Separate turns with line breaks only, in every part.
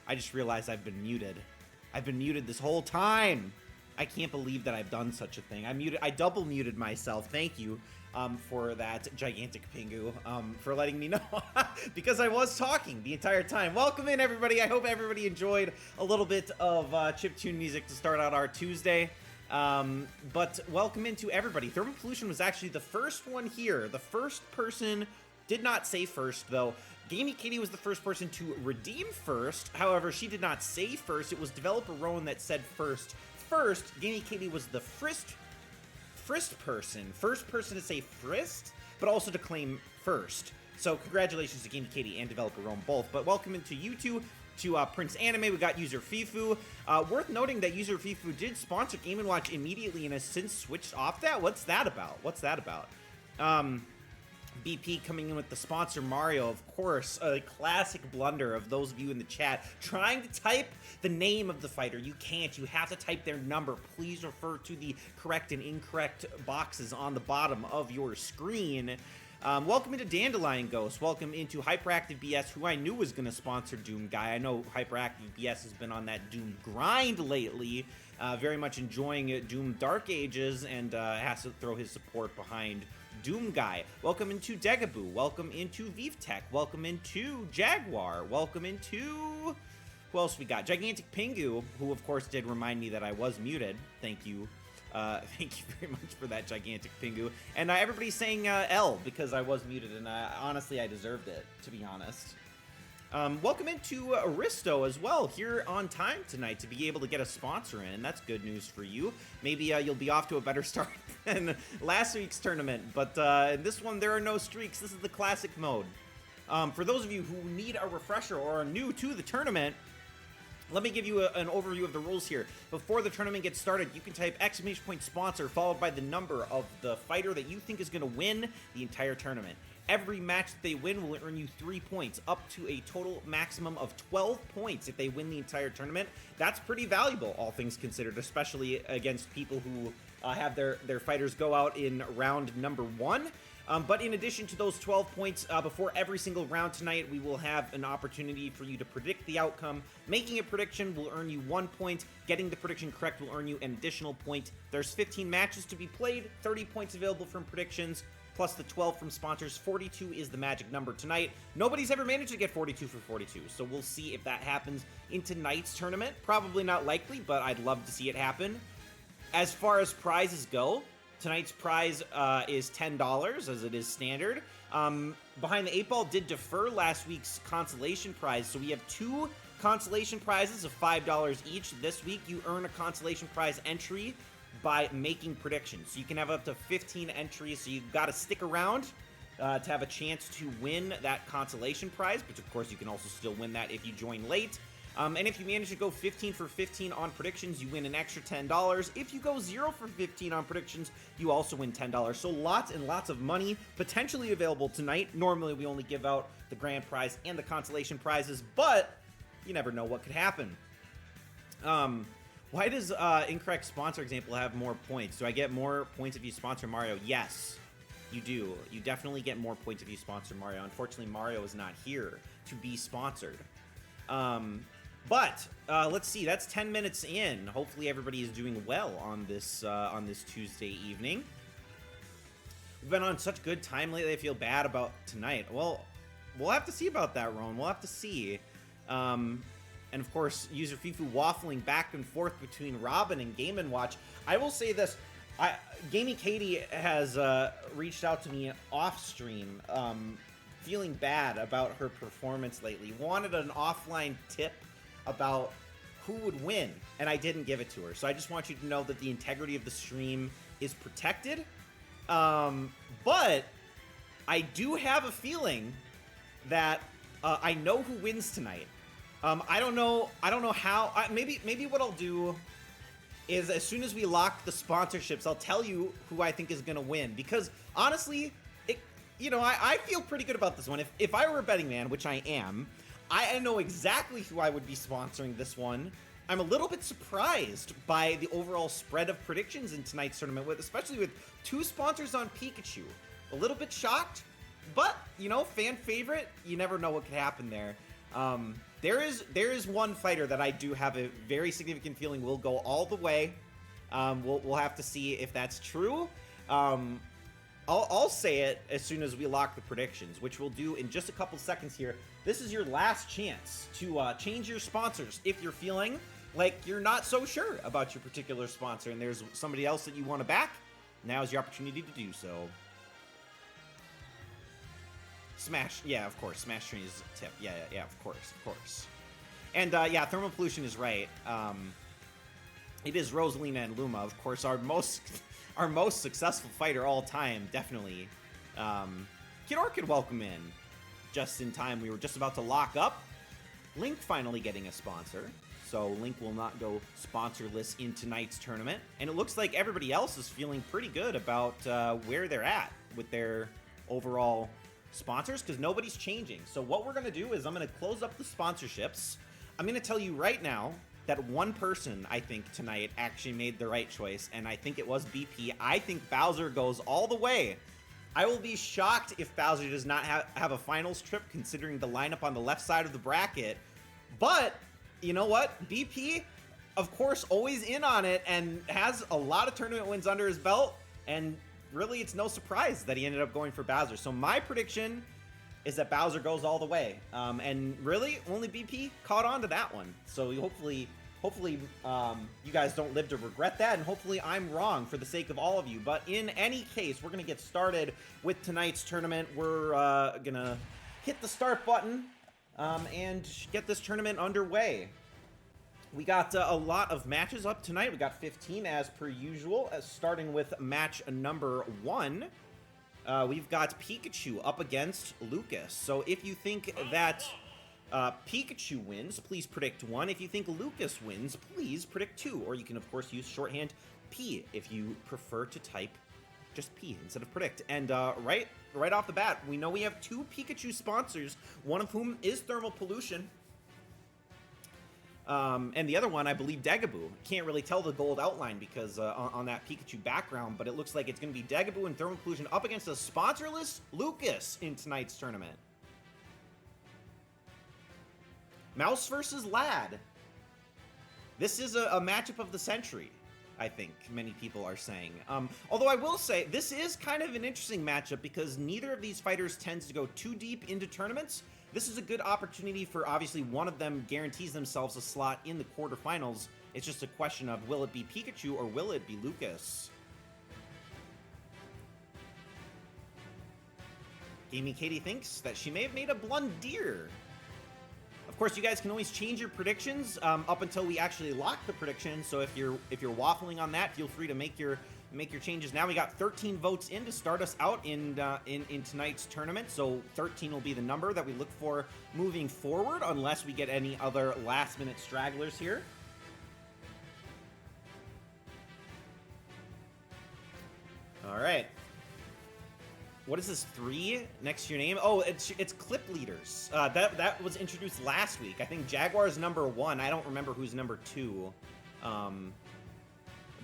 I just realized I've been muted. I've been muted this whole time. I can't believe that I've done such a thing. I double muted myself. Thank you for that, Gigantic Pingu, for letting me know because I was talking the entire time. Welcome in, everybody. I hope everybody enjoyed a little bit of chiptune music to start out our Tuesday. But welcome into everybody. Thermal Pollution was actually the first one here. The first person did not say first, though. Gamey Katie was the first person to redeem first. However, she did not say first. It was developer Rowan that said first. First, Gamey Katie was the first person to say first, but also to claim first. So congratulations to Gamey Katie and developer Rowan both. But welcome into you two. To Prince Anime, we got User Fifu. Worth noting that User Fifu did sponsor Game & Watch immediately and has since switched off that. What's that about? BP coming in with the sponsor Mario, of course, a classic blunder of those of you in the chat trying to type the name of the fighter. You can't. You have to type their number. Please refer to the correct and incorrect boxes on the bottom of your screen. Welcome into Dandelion Ghost. Welcome into Hyperactive BS, who I knew was going to sponsor Doom Guy. I know Hyperactive BS has been on that Doom grind lately, very much enjoying Doom Dark Ages, and has to throw his support behind Doom Guy. Welcome into Degaboo. Welcome into VivTech. Welcome into Jaguar. Welcome into... Who else we got? Gigantic Pingu, who of course did remind me that I was muted. Thank you. Thank you very much for that, Gigantic Pingu. And everybody's saying L because I was muted, and honestly, I deserved it, to be honest. Welcome into Aristo as well, here on time tonight to be able to get a sponsor in, and that's good news for you. Maybe you'll be off to a better start than last week's tournament, but in this one, there are no streaks. This is the classic mode. For those of you who need a refresher or are new to the tournament, let me give you an overview of the rules here. Before the tournament gets started, you can type !sponsor followed by the number of the fighter that you think is going to win the entire tournament. Every match that they win will earn you 3 points, up to a total maximum of 12 points if they win the entire tournament. That's pretty valuable, all things considered, especially against people who have their fighters go out in round number 1. But in addition to those 12 points, before every single round tonight, we will have an opportunity for you to predict the outcome. Making a prediction will earn you 1 point. Getting the prediction correct will earn you an additional point. There's 15 matches to be played, 30 points available from predictions, plus the 12 from sponsors. 42 is the magic number tonight. Nobody's ever managed to get 42 for 42, so we'll see if that happens in tonight's tournament. Probably not likely, but I'd love to see it happen. As far as prizes go, tonight's prize is $10, as it is standard. Behind the 8 Ball did defer last week's consolation prize, so we have 2 consolation prizes of $5 each. This week, you earn a consolation prize entry by making predictions. So you can have up to 15 entries, so you've got to stick around to have a chance to win that consolation prize, but of course you can also still win that if you join late. And if you manage to go 15 for 15 on predictions, you win an extra $10. If you go 0 for 15 on predictions, you also win $10. So lots and lots of money potentially available tonight. Normally, we only give out the grand prize and the consolation prizes, but you never know what could happen. Why does incorrect sponsor example have more points? Do I get more points if you sponsor Mario? Yes, you do. You definitely get more points if you sponsor Mario. Unfortunately, Mario is not here to be sponsored. But let's see. That's 10 minutes in. Hopefully, everybody is doing well on this Tuesday evening. We've been on such good time lately. I feel bad about tonight. Well, we'll have to see about that, Rowan. We'll have to see. And of course, User Fifu waffling back and forth between Robin and Game & Watch. I will say this. Gamey Katie has reached out to me off stream, feeling bad about her performance lately. Wanted an offline tip about who would win, and I didn't give it to her. So I just want you to know that the integrity of the stream is protected. But I do have a feeling that I know who wins tonight. I don't know how. Maybe what I'll do is as soon as we lock the sponsorships, I'll tell you who I think is going to win. Because honestly, I feel pretty good about this one. If I were a betting man, which I am, I know exactly who I would be sponsoring this one. I'm a little bit surprised by the overall spread of predictions in tonight's tournament, especially with 2 sponsors on Pikachu. A little bit shocked, but, fan favorite, you never know what could happen there. There is one fighter that I do have a very significant feeling will go all the way. We'll have to see if that's true. I'll say it as soon as we lock the predictions, which we'll do in just a couple seconds here. This is your last chance to change your sponsors if you're feeling like you're not so sure about your particular sponsor and there's somebody else that you want to back. Now's your opportunity to do so. Smash, yeah, of course. Smash Train is a tip. Yeah, of course. And yeah, Thermal Pollution is right. It is Rosalina and Luma, of course, our most successful fighter all time, definitely. Kid Orchid, welcome in. Just in time, we were just about to lock up. Link finally getting a sponsor. So Link will not go sponsorless in tonight's tournament. And it looks like everybody else is feeling pretty good about where they're at with their overall sponsors, because nobody's changing. So what we're going to do is I'm going to close up the sponsorships. I'm going to tell you right now that one person, I think, tonight actually made the right choice, and I think it was BP. I think Bowser goes all the way. I will be shocked if Bowser does not have a finals trip, considering the lineup on the left side of the bracket. But, you know what? BP, of course, always in on it, and has a lot of tournament wins under his belt, and really, it's no surprise that he ended up going for Bowser. So my prediction is that Bowser goes all the way. And really, only BP caught on to that one. So hopefully you guys don't live to regret that, and hopefully I'm wrong for the sake of all of you. But in any case, we're going to get started with tonight's tournament. We're going to hit the start button and get this tournament underway. We got a lot of matches up tonight. We got 15 as per usual, starting with match number 1. We've got Pikachu up against Lucas. So if you think that Pikachu wins, please predict 1. If you think Lucas wins, please predict 2. Or you can, of course, use shorthand P if you prefer to type just P instead of predict. And right off the bat, we know we have 2 Pikachu sponsors, one of whom is Thermal Pollution. And the other one, I believe, Dagobah. Can't really tell the gold outline because on that Pikachu background, but it looks like it's going to be Dagobah and Thermal Pollution up against a sponsorless Lucas in tonight's tournament. Mouse versus Lad. This is a matchup of the century, I think many people are saying. Although I will say, this is kind of an interesting matchup because neither of these fighters tends to go too deep into tournaments. This is a good opportunity for, obviously, one of them guarantees themselves a slot in the quarterfinals. It's just a question of, will it be Pikachu or will it be Lucas? Gaming Katie thinks that she may have made a blunder. Of course, you guys can always change your predictions up until we actually lock the predictions. So if you're waffling on that, feel free to make your changes now. We got 13 votes in to start us out in tonight's tournament. So 13 will be the number that we look for moving forward, unless we get any other last-minute stragglers here. All right. What is this, 3 next to your name? Oh, it's Clip Leaders. That was introduced last week. I think Jaguar's number 1. I don't remember who's number 2.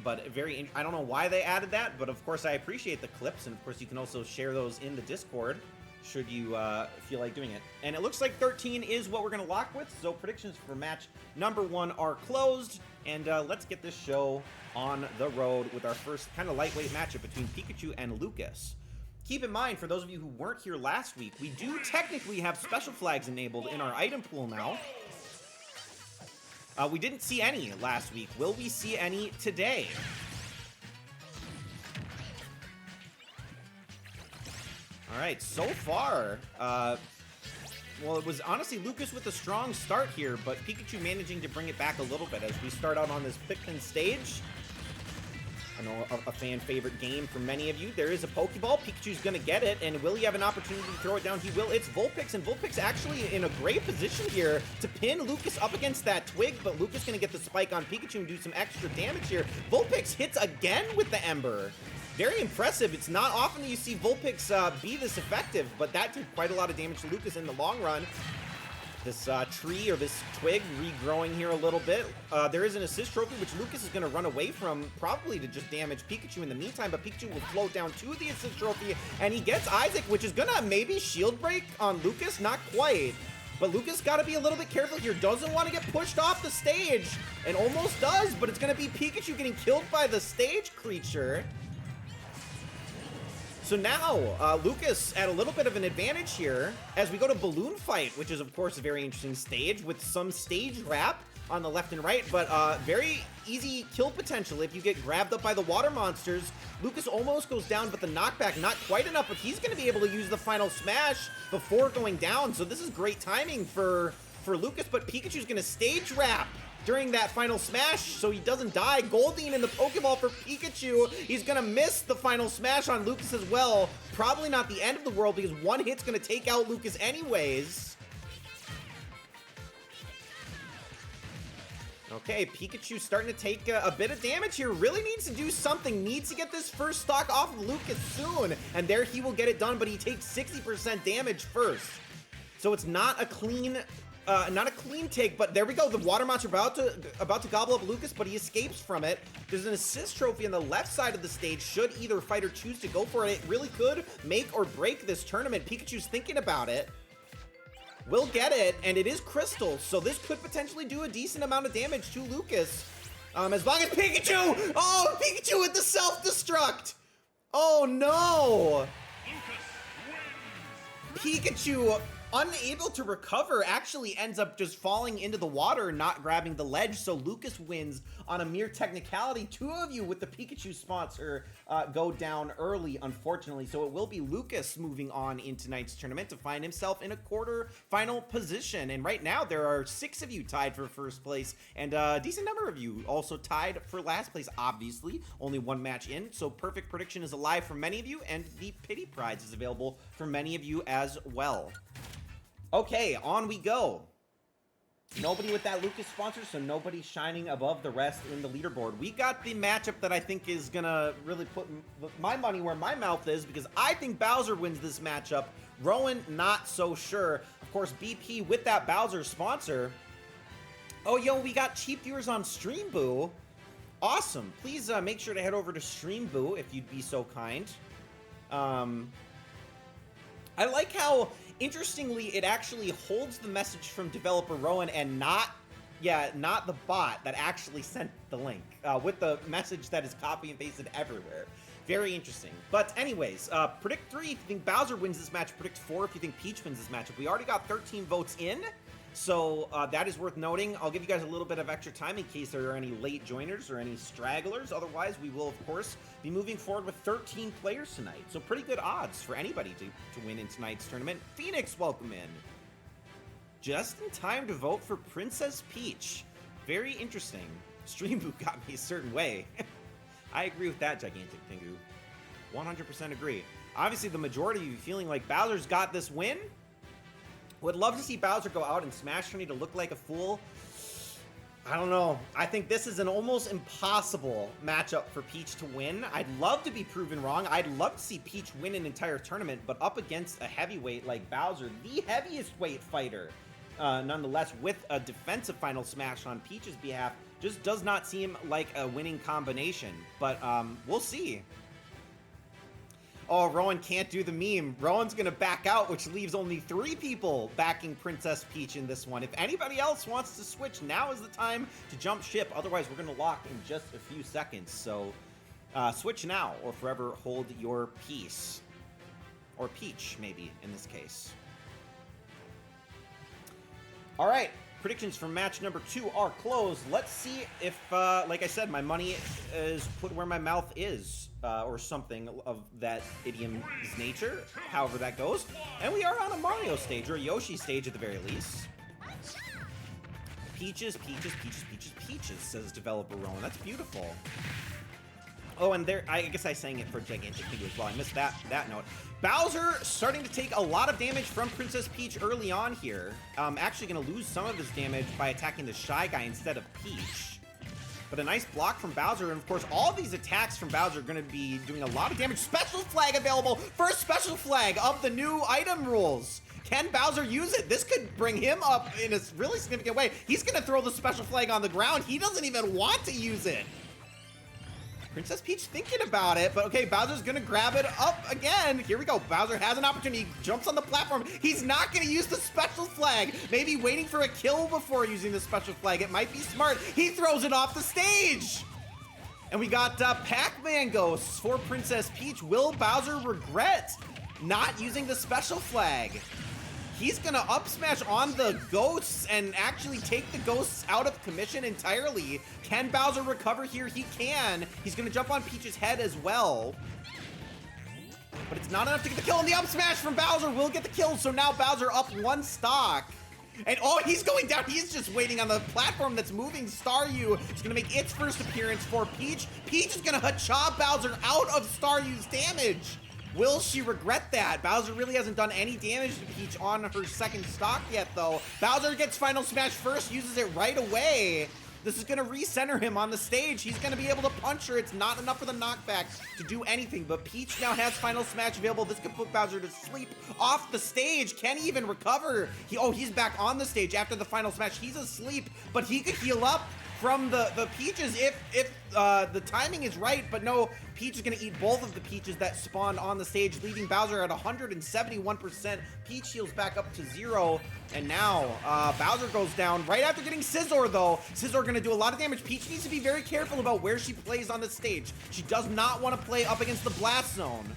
But I don't know why they added that, but of course I appreciate the clips, and of course you can also share those in the Discord should you feel like doing it. And it looks like 13 is what we're going to lock with, so predictions for match number 1 are closed, and let's get this show on the road with our first kind of lightweight matchup between Pikachu and Lucas. Keep in mind, for those of you who weren't here last week, we do technically have special flags enabled in our item pool now. We didn't see any last week. Will we see any today? All right, so far, well, it was honestly Lucas with a strong start here, but Pikachu managing to bring it back a little bit as we start out on this Pikmin stage. I know a fan favorite game for many of you. There is a Pokeball. Pikachu's going to get it, and will he have an opportunity to throw it down? He will. It's Vulpix, and Vulpix actually in a great position here to pin Lucas up against that twig, but Lucas going to get the spike on Pikachu and do some extra damage here. Vulpix hits again with the Ember. Very impressive. It's not often that you see Vulpix be this effective, but that did quite a lot of damage to Lucas in the long run. This tree or this twig regrowing here a little bit. There is an assist trophy, which Lucas is going to run away from, probably to just damage Pikachu in the meantime, but Pikachu will float down to the assist trophy, and he gets Isaac, which is going to maybe shield break on Lucas. Not quite. But Lucas got to be a little bit careful here. Doesn't want to get pushed off the stage. And almost does, but it's going to be Pikachu getting killed by the stage creature. So now, Lucas at a little bit of an advantage here as we go to Balloon Fight, which is, of course, a very interesting stage with some stage wrap on the left and right, but very easy kill potential if you get grabbed up by the water monsters. Lucas almost goes down, but the knockback not quite enough, but he's going to be able to use the final smash before going down. So this is great timing for Lucas, but Pikachu's going to stage wrap during that final smash so he doesn't die. Goldeen in the Pokeball for Pikachu. He's gonna miss the final smash on Lucas as well. Probably not the end of the world because one hit's gonna take out Lucas anyways. Okay, Pikachu starting to take a bit of damage here. Really needs to do something. Needs to get this first stock off of Lucas soon. And there he will get it done, but he takes 60% damage first. So it's not a clean take, but there we go. The water monster about to gobble up Lucas, but he escapes from it. There's an assist trophy on the left side of the stage. Should either fighter choose to go for it, it really could make or break this tournament. Pikachu's thinking about it. Will get it, and it is crystal, so this could potentially do a decent amount of damage to Lucas. As long as Pikachu! Oh, Pikachu with the self-destruct! Oh no! Pikachu, unable to recover, actually ends up just falling into the water, not grabbing the ledge, so Lucas wins on a mere technicality. Two of you with the Pikachu sponsor go down early, unfortunately, so it will be Lucas moving on in tonight's tournament to find himself in a quarter-final position, and right now there are 6 of you tied for first place, and a decent number of you also tied for last place, obviously. Only one match in, so Perfect Prediction is alive for many of you, and the Pity Prize is available for many of you as well. Okay, on we go. Nobody with that Lucas sponsor, so nobody shining above the rest in the leaderboard. We got the matchup that I think is gonna really put my money where my mouth is, because I think Bowser wins this matchup. Rowan, not so sure. Of course, BP with that Bowser sponsor. Oh, yo, we got cheap viewers on Streamboo. Awesome. Please make sure to head over to Streamboo if you'd be so kind. I like how, interestingly, it actually holds the message from developer Rowan and not the bot that actually sent the link with the message that is copy and pasted everywhere. Very interesting. But anyways, predict 3 if you think Bowser wins this match. Predict 4 if you think Peach wins this matchup. We already got 13 votes in, so that is worth noting. I'll give you guys a little bit of extra time in case there are any late joiners or any stragglers. Otherwise, we will, of course, be moving forward with 13 players tonight. So pretty good odds for anybody to win in tonight's tournament. Phoenix, welcome in. Just in time to vote for Princess Peach. Very interesting. Streamboo got me a certain way. I agree with that, Gigantic Pingu. 100% agree. Obviously, the majority of you feeling like Bowser's got this win. Would love to see Bowser go out and smash Trinity to look like a fool. I don't know. I think this is an almost impossible matchup for Peach to win. I'd love to be proven wrong. I'd love to see Peach win an entire tournament, but up against a heavyweight like Bowser, the heaviest weight fighter, nonetheless, with a defensive final smash on Peach's behalf, just does not seem like a winning combination. But we'll see. Oh, Rowan can't do the meme. Rowan's gonna back out, which leaves only 3 people backing Princess Peach in this one. If anybody else wants to switch, now is the time to jump ship. Otherwise, we're gonna lock in just a few seconds. So switch now or forever hold your peace. Or Peach, maybe, in this case. All right. Predictions for match number 2 are closed. Let's see if, like I said, my money is put where my mouth is, or something of that idiom's nature, however that goes. And we are on a Mario stage, or a Yoshi stage at the very least. Peaches, peaches, peaches, peaches, peaches, says developer Rowan. That's beautiful. Oh, and there, I guess I sang it for Gigantic Pingu as well. I missed that note. Bowser starting to take a lot of damage from Princess Peach early on here. Actually going to lose some of his damage by attacking the Shy Guy instead of Peach. But a nice block from Bowser, and of course, all of these attacks from Bowser are going to be doing a lot of damage. Special Flag available! First Special Flag of the new item rules! Can Bowser use it? This could bring him up in a really significant way. He's going to throw the Special Flag on the ground. He doesn't even want to use it. Princess Peach thinking about it, but okay, Bowser's gonna grab it up again. Here we go. Bowser has an opportunity, jumps on the platform. He's not gonna use the special flag. Maybe waiting for a kill before using the special flag. It might be smart. He throws it off the stage. And we got Pac-Man ghosts for Princess Peach. Will Bowser regret not using the special flag? He's gonna up smash on the ghosts and actually take the ghosts out of commission entirely. Can Bowser recover here? He can. He's gonna jump on Peach's head as well. But it's not enough to get the kill, and the up smash from Bowser will get the kill. So now Bowser up 1 stock. And oh, he's going down. He's just waiting on the platform that's moving. Staryu is gonna make its first appearance for Peach. Peach is gonna Hacha Bowser out of Staryu's damage. Will she regret that? Bowser really hasn't done any damage to Peach on her second stock yet, though. Bowser gets Final Smash first, uses it right away. This is gonna recenter him on the stage. He's gonna be able to punch her. It's not enough for the knockback to do anything, but Peach now has Final Smash available. This could put Bowser to sleep off the stage. Can he even recover? He's back on the stage after the Final Smash. He's asleep, but he could heal up from the Peaches if the timing is right, but no, Peach is gonna eat both of the Peaches that spawned on the stage, leaving Bowser at 171%. Peach heals back up to 0, and now Bowser goes down right after getting Scizor, though. Scizor gonna do a lot of damage. Peach needs to be very careful about where she plays on the stage. She does not want to play up against the blast zone.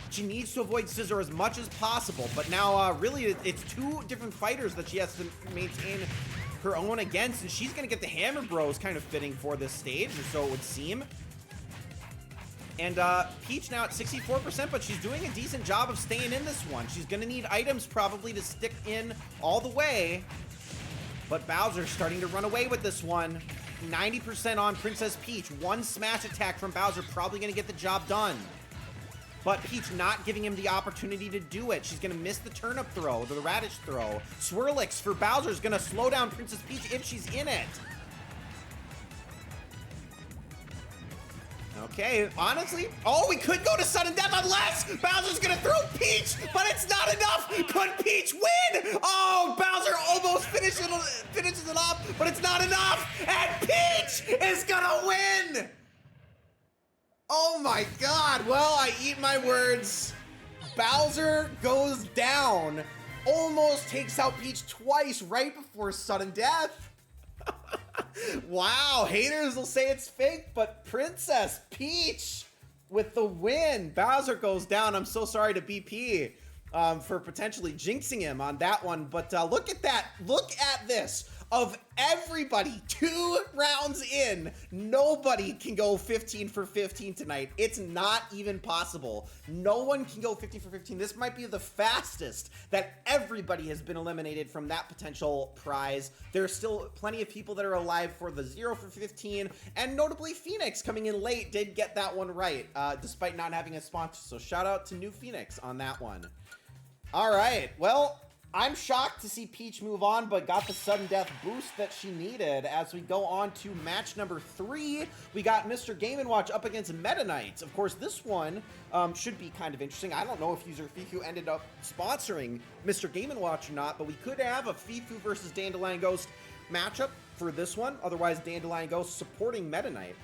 She needs to avoid Scizor as much as possible, but now really it's 2 different fighters that she has to maintain her own against, and she's gonna get the Hammer Bros kind of fitting for this stage, or so it would seem. And Peach now at 64%, but she's doing a decent job of staying in this one. She's gonna need items probably to stick in all the way, but Bowser's starting to run away with this one. 90% on Princess Peach. 1 smash attack from Bowser probably gonna get the job done. But Peach not giving him the opportunity to do it. She's gonna miss the turnip throw, the radish throw. Swirlix for Bowser is gonna slow down Princess Peach if she's in it. Okay, honestly, we could go to sudden death unless Bowser's gonna throw Peach, but it's not enough. Could Peach win? Oh, Bowser almost finishes it off, but it's not enough, and Peach is gonna win. Oh my God, well, I eat my words. Bowser goes down, almost takes out Peach twice right before sudden death. Wow, haters will say it's fake, but Princess Peach with the win. Bowser goes down. I'm so sorry to BP for potentially jinxing him on that one, but look at that. Look at this. Of everybody, 2 rounds in, nobody can go 15 for 15 tonight. It's not even possible. No one can go 15 for 15. This might be the fastest that everybody has been eliminated from that potential prize. There's still plenty of people that are alive for the 0 for 15, and notably Phoenix coming in late did get that one right, despite not having a sponsor. So shout out to New Phoenix on that one. All right, well, I'm shocked to see Peach move on, but got the sudden death boost that she needed. As we go on to match number 3, we got Mr. Game & Watch up against Meta Knight. Of course, this one should be kind of interesting. I don't know if user Fifu ended up sponsoring Mr. Game & Watch or not, but we could have a Fifu versus Dandelion Ghost matchup for this one. Otherwise, Dandelion Ghost supporting Meta Knight.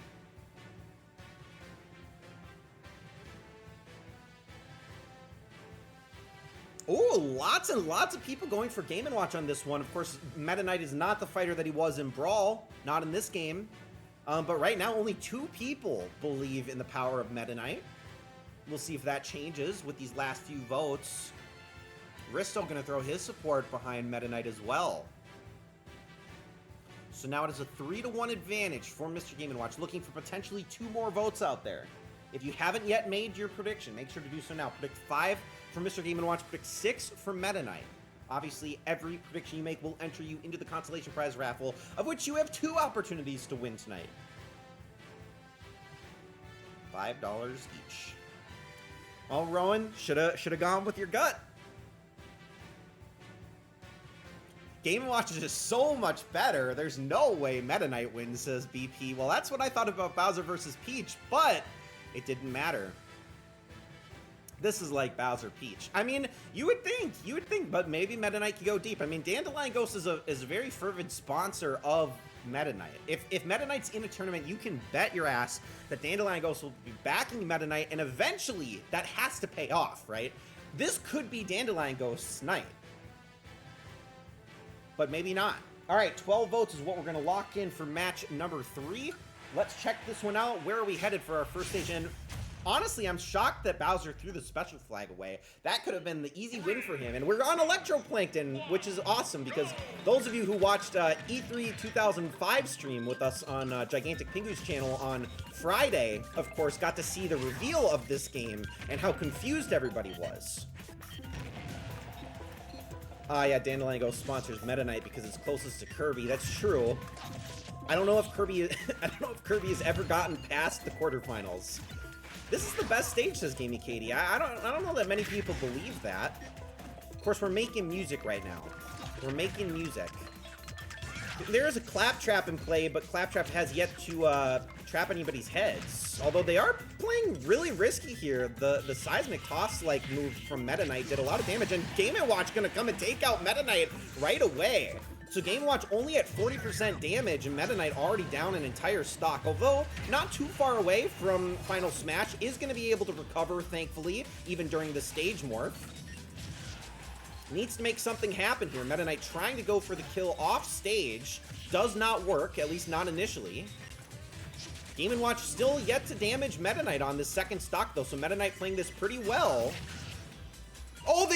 Oh, lots and lots of people going for Game & Watch on this one. Of course, Meta Knight is not the fighter that he was in Brawl, not in this game. But right now, only 2 people believe in the power of Meta Knight. We'll see if that changes with these last few votes. Risto going to throw his support behind Meta Knight as well. So now it is a 3-1 advantage for Mr. Game & Watch, looking for potentially 2 more votes out there. If you haven't yet made your prediction, make sure to do so now. Predict 5 for Mr. Game & Watch, predict 6 for Meta Knight. Obviously, every prediction you make will enter you into the consolation prize raffle, of which you have 2 opportunities to win tonight. $5 each. Well, Rowan, shoulda gone with your gut. Game & Watch is just so much better. There's no way Meta Knight wins, says BP. Well, that's what I thought about Bowser versus Peach, but it didn't matter. This is like Bowser Peach. I mean, you would think, but maybe Meta Knight could go deep. I mean, Dandelion Ghost is a very fervent sponsor of Meta Knight. If Meta Knight's in a tournament, you can bet your ass that Dandelion Ghost will be backing Meta Knight, and eventually that has to pay off, right? This could be Dandelion Ghost's night. But maybe not. All right, 12 votes is what we're going to lock in for match number 3. Let's check this one out. Where are we headed for our first stage? And honestly, I'm shocked that Bowser threw the special flag away. That could have been the easy win for him. And we're on Electroplankton, which is awesome because those of you who watched E3 2005 stream with us on Gigantic Pingu's channel on Friday, of course, got to see the reveal of this game and how confused everybody was. Yeah, Dandelion Ghost sponsors Meta Knight because it's closest to Kirby. That's true. I don't know if Kirby has ever gotten past the quarterfinals. This is the best stage, says Gamey Katie. I don't know that many people believe that. Of course, we're making music right now. We're making music. There is a Claptrap in play, but Claptrap has yet to trap anybody's heads. Although they are playing really risky here. The seismic toss like move from Meta Knight did a lot of damage, and Game & Watch gonna come and take out Meta Knight right away. So Game & Watch only at 40% damage, and Meta Knight already down an entire stock. Although not too far away from Final Smash, is going to be able to recover, thankfully, even during the stage morph. Needs to make something happen here. Meta Knight trying to go for the kill off stage. Does not work, at least not initially. Game & Watch still yet to damage Meta Knight on this second stock, though, so Meta Knight playing this pretty well. Oh,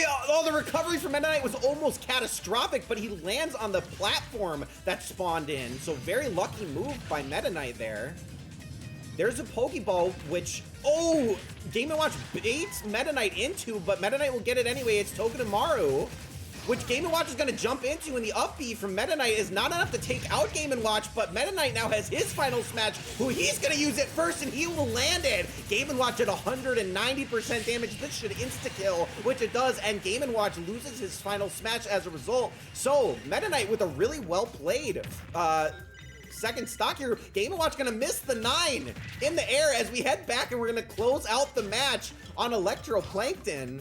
the recovery from Meta Knight was almost catastrophic, but he lands on the platform that spawned in. So very lucky move by Meta Knight there. There's a Pokeball, which, Game & Watch baits Meta Knight into, but Meta Knight will get it anyway. It's Togedemaru, which Game & Watch is going to jump into, and the up B from Meta Knight is not enough to take out Game & Watch, but Meta Knight now has his final smash, who he's going to use it first, and he will land it. Game & Watch at 190% damage. This should insta-kill, which it does, and Game & Watch loses his final smash as a result. So, Meta Knight with a really well-played second stock here. Game & Watch going to miss the 9 in the air as we head back, and we're going to close out the match on Electroplankton.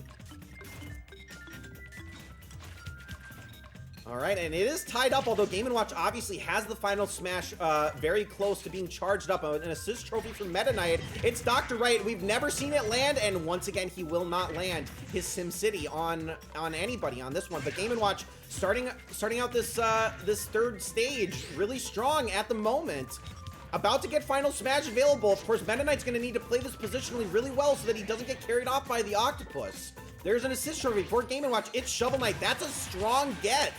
All right, and it is tied up, although Game & Watch obviously has the final smash very close to being charged up. An assist trophy from Meta Knight. It's Dr. Wright. We've never seen it land, and once again, he will not land his SimCity on anybody on this one. But Game & Watch starting out this this third stage really strong at the moment. About to get final smash available. Of course, Meta Knight's going to need to play this positionally really well so that he doesn't get carried off by the Octopus. There's an assist trophy for Game & Watch. It's Shovel Knight. That's a strong get.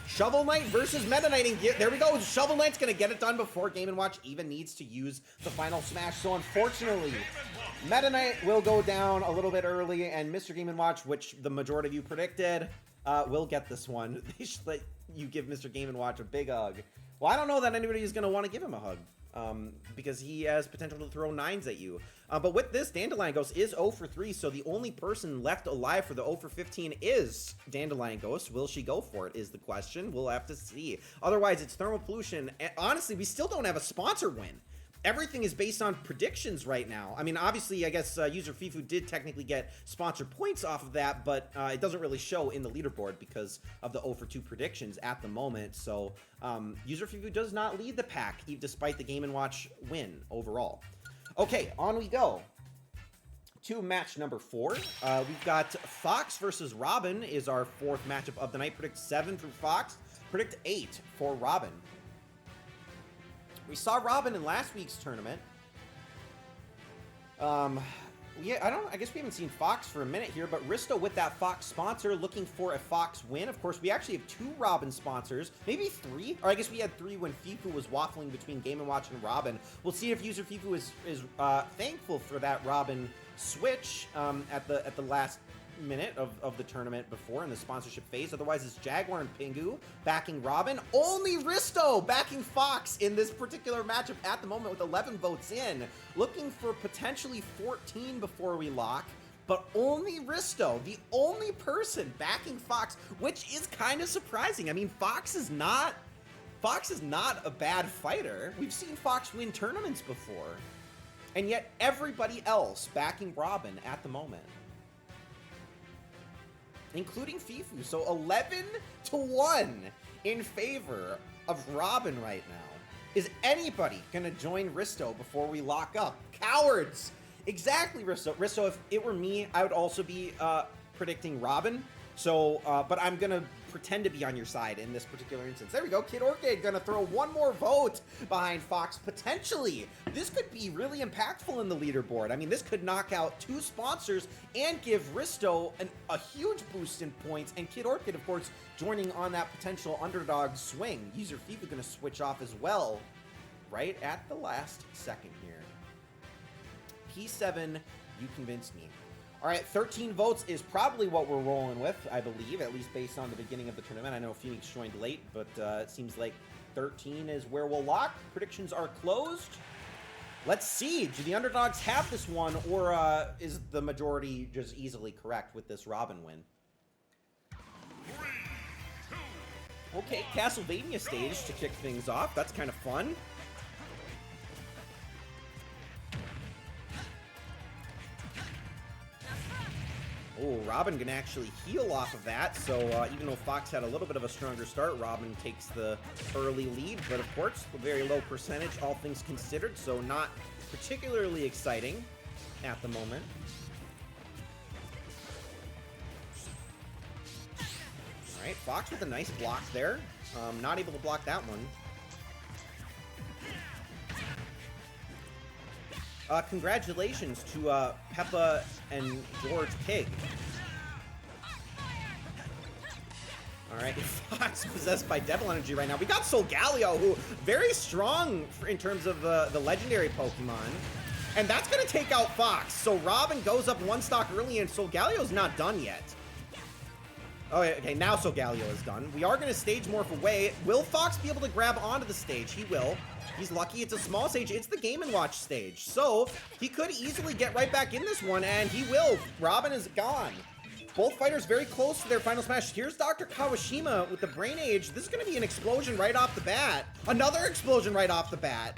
Shovel Knight versus Meta Knight, and there we go. Shovel Knight's gonna get it done before Game & Watch even needs to use the final smash. So unfortunately, Meta Knight will go down a little bit early, and Mr. Game & Watch, which the majority of you predicted, will get this one. They should let you give Mr. Game & Watch a big hug. Well, I don't know that anybody is gonna want to give him a hug. Because he has potential to throw 9s at you. But with this, Dandelion Ghost is 0 for 3, so the only person left alive for the 0 for 15 is Dandelion Ghost. Will she go for it is the question. We'll have to see. Otherwise, it's Thermal Pollution. And honestly, we still don't have a sponsor win. Everything is based on predictions right now. I mean, obviously, I guess User Fifu did technically get sponsor points off of that, but it doesn't really show in the leaderboard because of the 0 for 2 predictions at the moment. So User Fifu does not lead the pack, despite the Game & Watch win overall. Okay, on we go to match number 4. We've got Fox versus Robin is our 4th matchup of the night. Predict 7 for Fox, predict 8 for Robin. We saw Robin in last week's tournament. I guess we haven't seen Fox for a minute here, but Risto with that Fox sponsor looking for a Fox win. Of course, we actually have 2 Robin sponsors, maybe 3, or I guess we had 3 when Fifu was waffling between Game & Watch and Robin. We'll see if User Fifu is thankful for that Robin switch at the last minute of the tournament before in the sponsorship phase. Otherwise, it's Jaguar and Pingu backing Robin. Only Risto backing Fox in this particular matchup at the moment with 11 votes in. Looking for potentially 14 before we lock, but only Risto, the only person backing Fox, which is kind of surprising. I mean, Fox is not a bad fighter. We've seen Fox win tournaments before, and yet everybody else backing Robin at the moment. including Fifu. So 11-1 in favor of Robin right now. Is anybody gonna join Risto before we lock up? Cowards! Exactly, Risto. Risto, if it were me, I would also be predicting Robin. So, but I'm gonna pretend to be on your side in this particular instance. There we go. Kid Orchid gonna throw one more vote behind Fox. Potentially, this could be really impactful in the leaderboard. I mean, this could knock out 2 sponsors and give Risto a huge boost in points. And Kid Orchid, of course, joining on that potential underdog swing. User FIFA gonna switch off as well, right at the last second here. P7, you convinced me. All right, 13 votes is probably what we're rolling with, I believe, at least based on the beginning of the tournament. I know Phoenix joined late, but it seems like 13 is where we'll lock. Predictions are closed. Let's see. Do the underdogs have this one, or is the majority just easily correct with this Robin win?
3, 2,
Okay, Castlevania stage to kick things off. That's kind of fun. Oh, Robin can actually heal off of that, so even though Fox had a little bit of a stronger start, Robin takes the early lead, but of course, a very low percentage, all things considered, so not particularly exciting at the moment. All right, Fox with a nice block there. Not able to block that one. Congratulations to Peppa and George Pig. Alright, Fox possessed by Devil Energy right now. We got Solgaleo, who very strong in terms of the legendary Pokemon. And that's going to take out Fox. So Robin goes up 1 stock early, and Solgaleo's not done yet. Oh, okay, now Solgaleo is done. We are going to stage morph away. Will Fox be able to grab onto the stage? He will. He's lucky it's a small stage. It's the Game & Watch stage. So he could easily get right back in this one, and he will. Robin is gone. Both fighters very close to their final smash. Here's Dr. Kawashima with the Brain Age. This is going to be an explosion right off the bat. Another explosion right off the bat.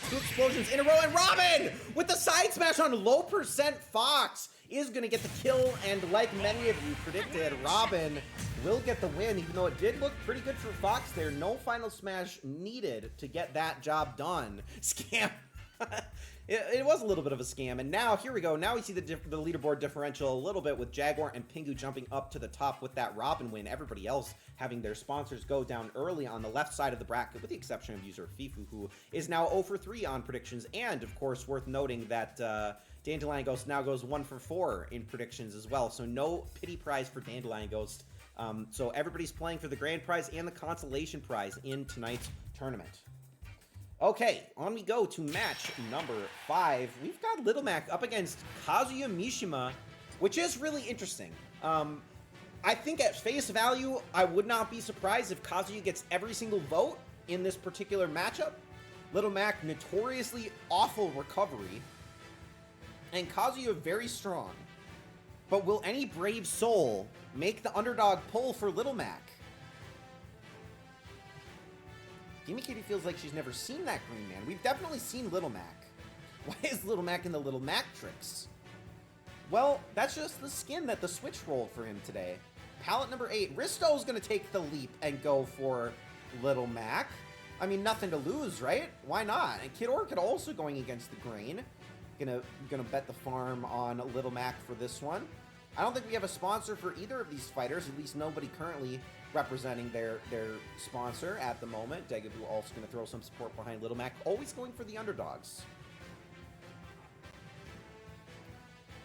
2 explosions in a row, and Robin with the side smash on low percent. Fox is going to get the kill, and like many of you predicted, Robin will get the win, even though it did look pretty good for Fox there. No final smash needed to get that job done. Scam. It was a little bit of a scam, and now, here we go. Now we see the leaderboard differential a little bit with Jaguar and Pingu jumping up to the top with that Robin win. Everybody else having their sponsors go down early on the left side of the bracket, with the exception of user Fifu, who is now 0 for 3 on predictions, and, of course, worth noting that Dandelion Ghost now goes 1 for 4 in predictions as well, so no pity prize for Dandelion Ghost. So everybody's playing for the grand prize and the consolation prize in tonight's tournament. Okay, on we go to match number 5. We've got Little Mac up against Kazuya Mishima, which is really interesting. I think at face value, I would not be surprised if Kazuya gets every single vote in this particular matchup. Little Mac, notoriously awful recovery, and Kazuya very strong. But will any brave soul make the underdog pull for Little Mac? Gimme Kitty feels like she's never seen that Green Man. We've definitely seen Little Mac. Why is Little Mac in the Little Mac tricks? Well, that's just the skin that the Switch rolled for him today. Palette number 8. Risto's gonna take the leap and go for Little Mac. I mean, nothing to lose, right? Why not? And Kid Orchid also going against the grain. Gonna bet the farm on Little Mac for this one. I don't think we have a sponsor for either of these fighters, at least nobody currently representing their sponsor at the moment. Degaboo also going to throw some support behind Little Mac, always going for the underdogs.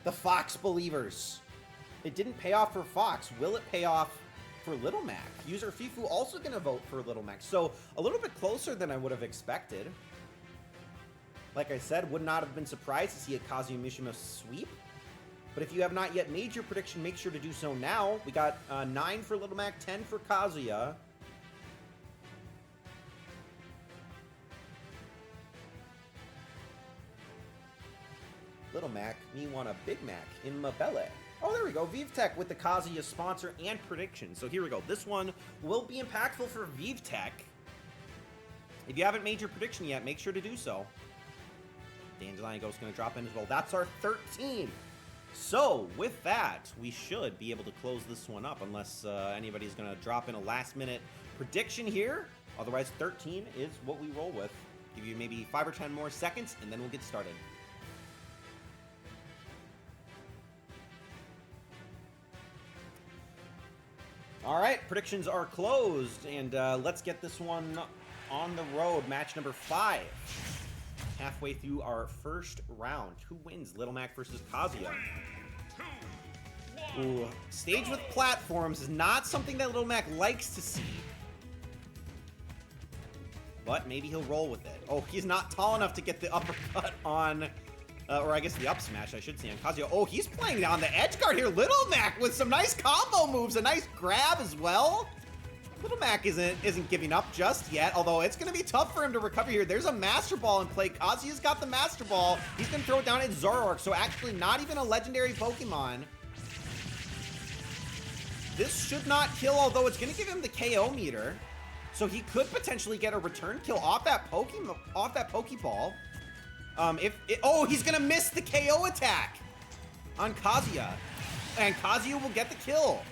The Fox believers. It didn't pay off for Fox. Will it pay off for Little Mac? User Fifu also going to vote for Little Mac. So a little bit closer than I would have expected. Like I said, would not have been surprised to see a Kazuya Mishima sweep. But if you have not yet made your prediction, make sure to do so now. We got 9 for Little Mac, 10 for Kazuya. Little Mac, me want a Big Mac in my belly. Oh, there we go. ViveTech with the Kazuya sponsor and prediction. So here we go. This one will be impactful for ViveTech. If you haven't made your prediction yet, make sure to do so. Dandelion Ghost going to drop in as well. That's our 13. So, with that, we should be able to close this one up unless anybody's going to drop in a last-minute prediction here. Otherwise, 13 is what we roll with. Give you maybe 5 or 10 more seconds, and then we'll get started. All right, predictions are closed, and let's get this one on the road. Match number 5. Halfway through our first round. Who wins? Little Mac versus Kazuya.
3, 2, 1.
Ooh, stage with platforms is not something that Little Mac likes to see. But maybe he'll roll with it. Oh, he's not tall enough to get the uppercut on, or I guess the up smash, I should say, on Kazuya. Oh, he's playing on the edge guard here. Little Mac with some nice combo moves, a nice grab as well. Little Mac isn't giving up just yet, although it's going to be tough for him to recover here. There's a Master Ball in play. Kazuya's got the Master Ball. He's going to throw it down at Zoroark, so actually not even a legendary Pokemon. This should not kill, although it's going to give him the KO meter. So he could potentially get a return kill off that Pokeball. Oh, he's going to miss the KO attack on Kazuya. And Kazuya will get the kill.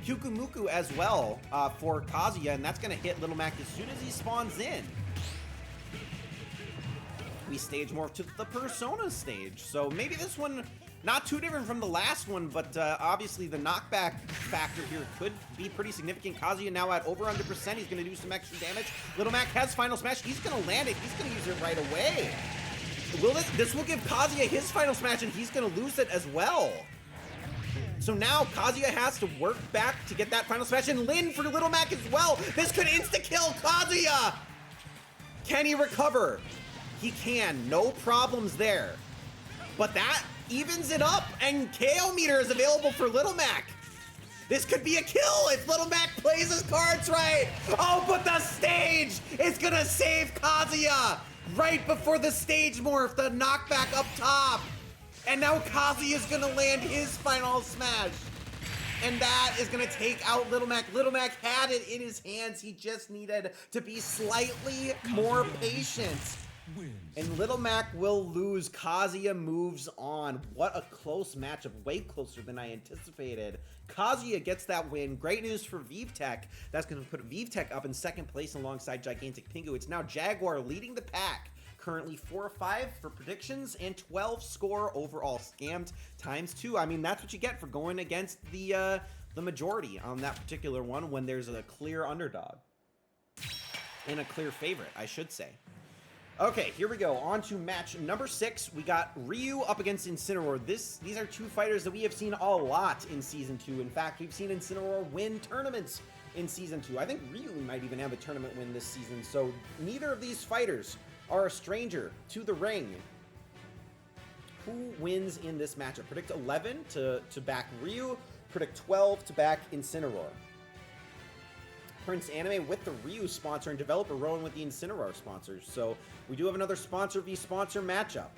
Kyukumuku as well for Kazuya, and that's going to hit Little Mac as soon as he spawns in. We stage more to the Persona stage, so maybe this one not too different from the last one, but obviously the knockback factor here could be pretty significant. Kazuya now at over 100%. He's going to do some extra damage. Little Mac has Final Smash. He's going to land it. He's going to use it right away. This will give Kazuya his Final Smash, and he's going to lose it as well. So now Kazuya has to work back to get that Final Smash, and Lin for Little Mac as well. This could insta-kill Kazuya. Can he recover? He can. No problems there. But that evens it up, and KO meter is available for Little Mac. This could be a kill if Little Mac plays his cards right. Oh, but the stage is going to save Kazuya right before the stage morph, the knockback up top. And now Kazuya is going to land his Final Smash. And that is going to take out Little Mac. Little Mac had it in his hands. He just needed to be slightly more patient. And Little Mac will lose. Kazuya moves on. What a close matchup. Way closer than I anticipated. Kazuya gets that win. Great news for ViveTech. That's going to put ViveTech up in second place alongside Gigantic Pingu. It's now Jaguar leading the pack. Currently 4-5 for predictions and 12 score overall. Scammed times 2. I mean, that's what you get for going against the majority on that particular one when there's a clear underdog. And a clear favorite, I should say. Okay, here we go. On to match number 6. We got Ryu up against Incineroar. These are two fighters that we have seen a lot in Season 2. In fact, we've seen Incineroar win tournaments in Season 2. I think Ryu might even have a tournament win this season. So neither of these fighters are a stranger to the ring. Who wins in this matchup? Predict 11 to back Ryu. Predict 12 to back Incineroar. Prince Anime with the Ryu sponsor and developer rolling with the Incineroar sponsors. So we do have another sponsor v sponsor matchup.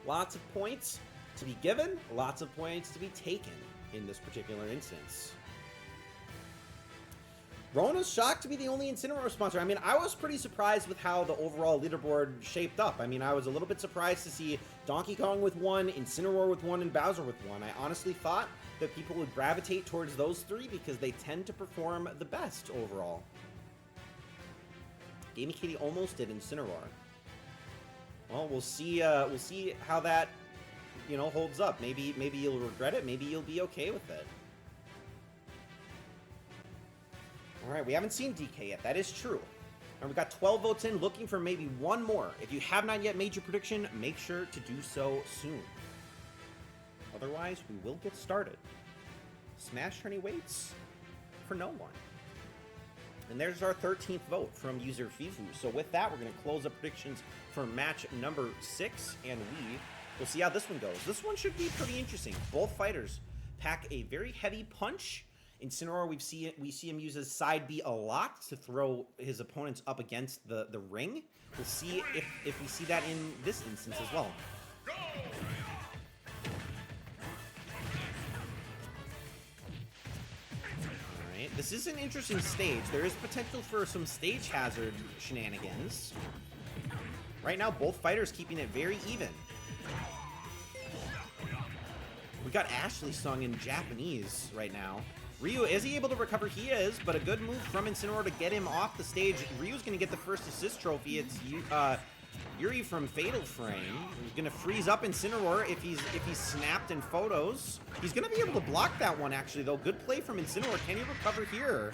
Lots of points to be given, lots of points to be taken in this particular instance. Rona's shocked to be the only Incineroar sponsor. I mean, I was pretty surprised with how the overall leaderboard shaped up. I mean, I was a little bit surprised to see Donkey Kong with 1, Incineroar with 1, and Bowser with 1. I honestly thought that people would gravitate towards those 3 because they tend to perform the best overall. Gamey Kitty almost did Incineroar. Well, we'll see how that, holds up. Maybe you'll regret it. Maybe you'll be okay with it. All right, we haven't seen DK yet. That is true. And we got 12 votes in, looking for maybe one more. If you have not yet made your prediction, make sure to do so soon. Otherwise, we will get started. Smash Tourney waits for no one. And there's our 13th vote from user Fifu. So with that, we're going to close up predictions for match number 6, and we'll see how this one goes. This one should be pretty interesting. Both fighters pack a very heavy punch. Incineroar, we see him use his side B a lot to throw his opponents up against the ring. We'll see if we see that in this instance as well. Alright, this is an interesting stage. There is potential for some stage hazard shenanigans. Right now, both fighters keeping it very even. got Ashley sung in Japanese right now. Ryu, is he able to recover? He is, but a good move from Incineroar to get him off the stage. Ryu's going to get the first assist trophy. It's Yuri from Fatal Frame. He's going to freeze up Incineroar if he's snapped in photos. He's going to be able to block that one, actually, though. Good play from Incineroar. Can he recover here?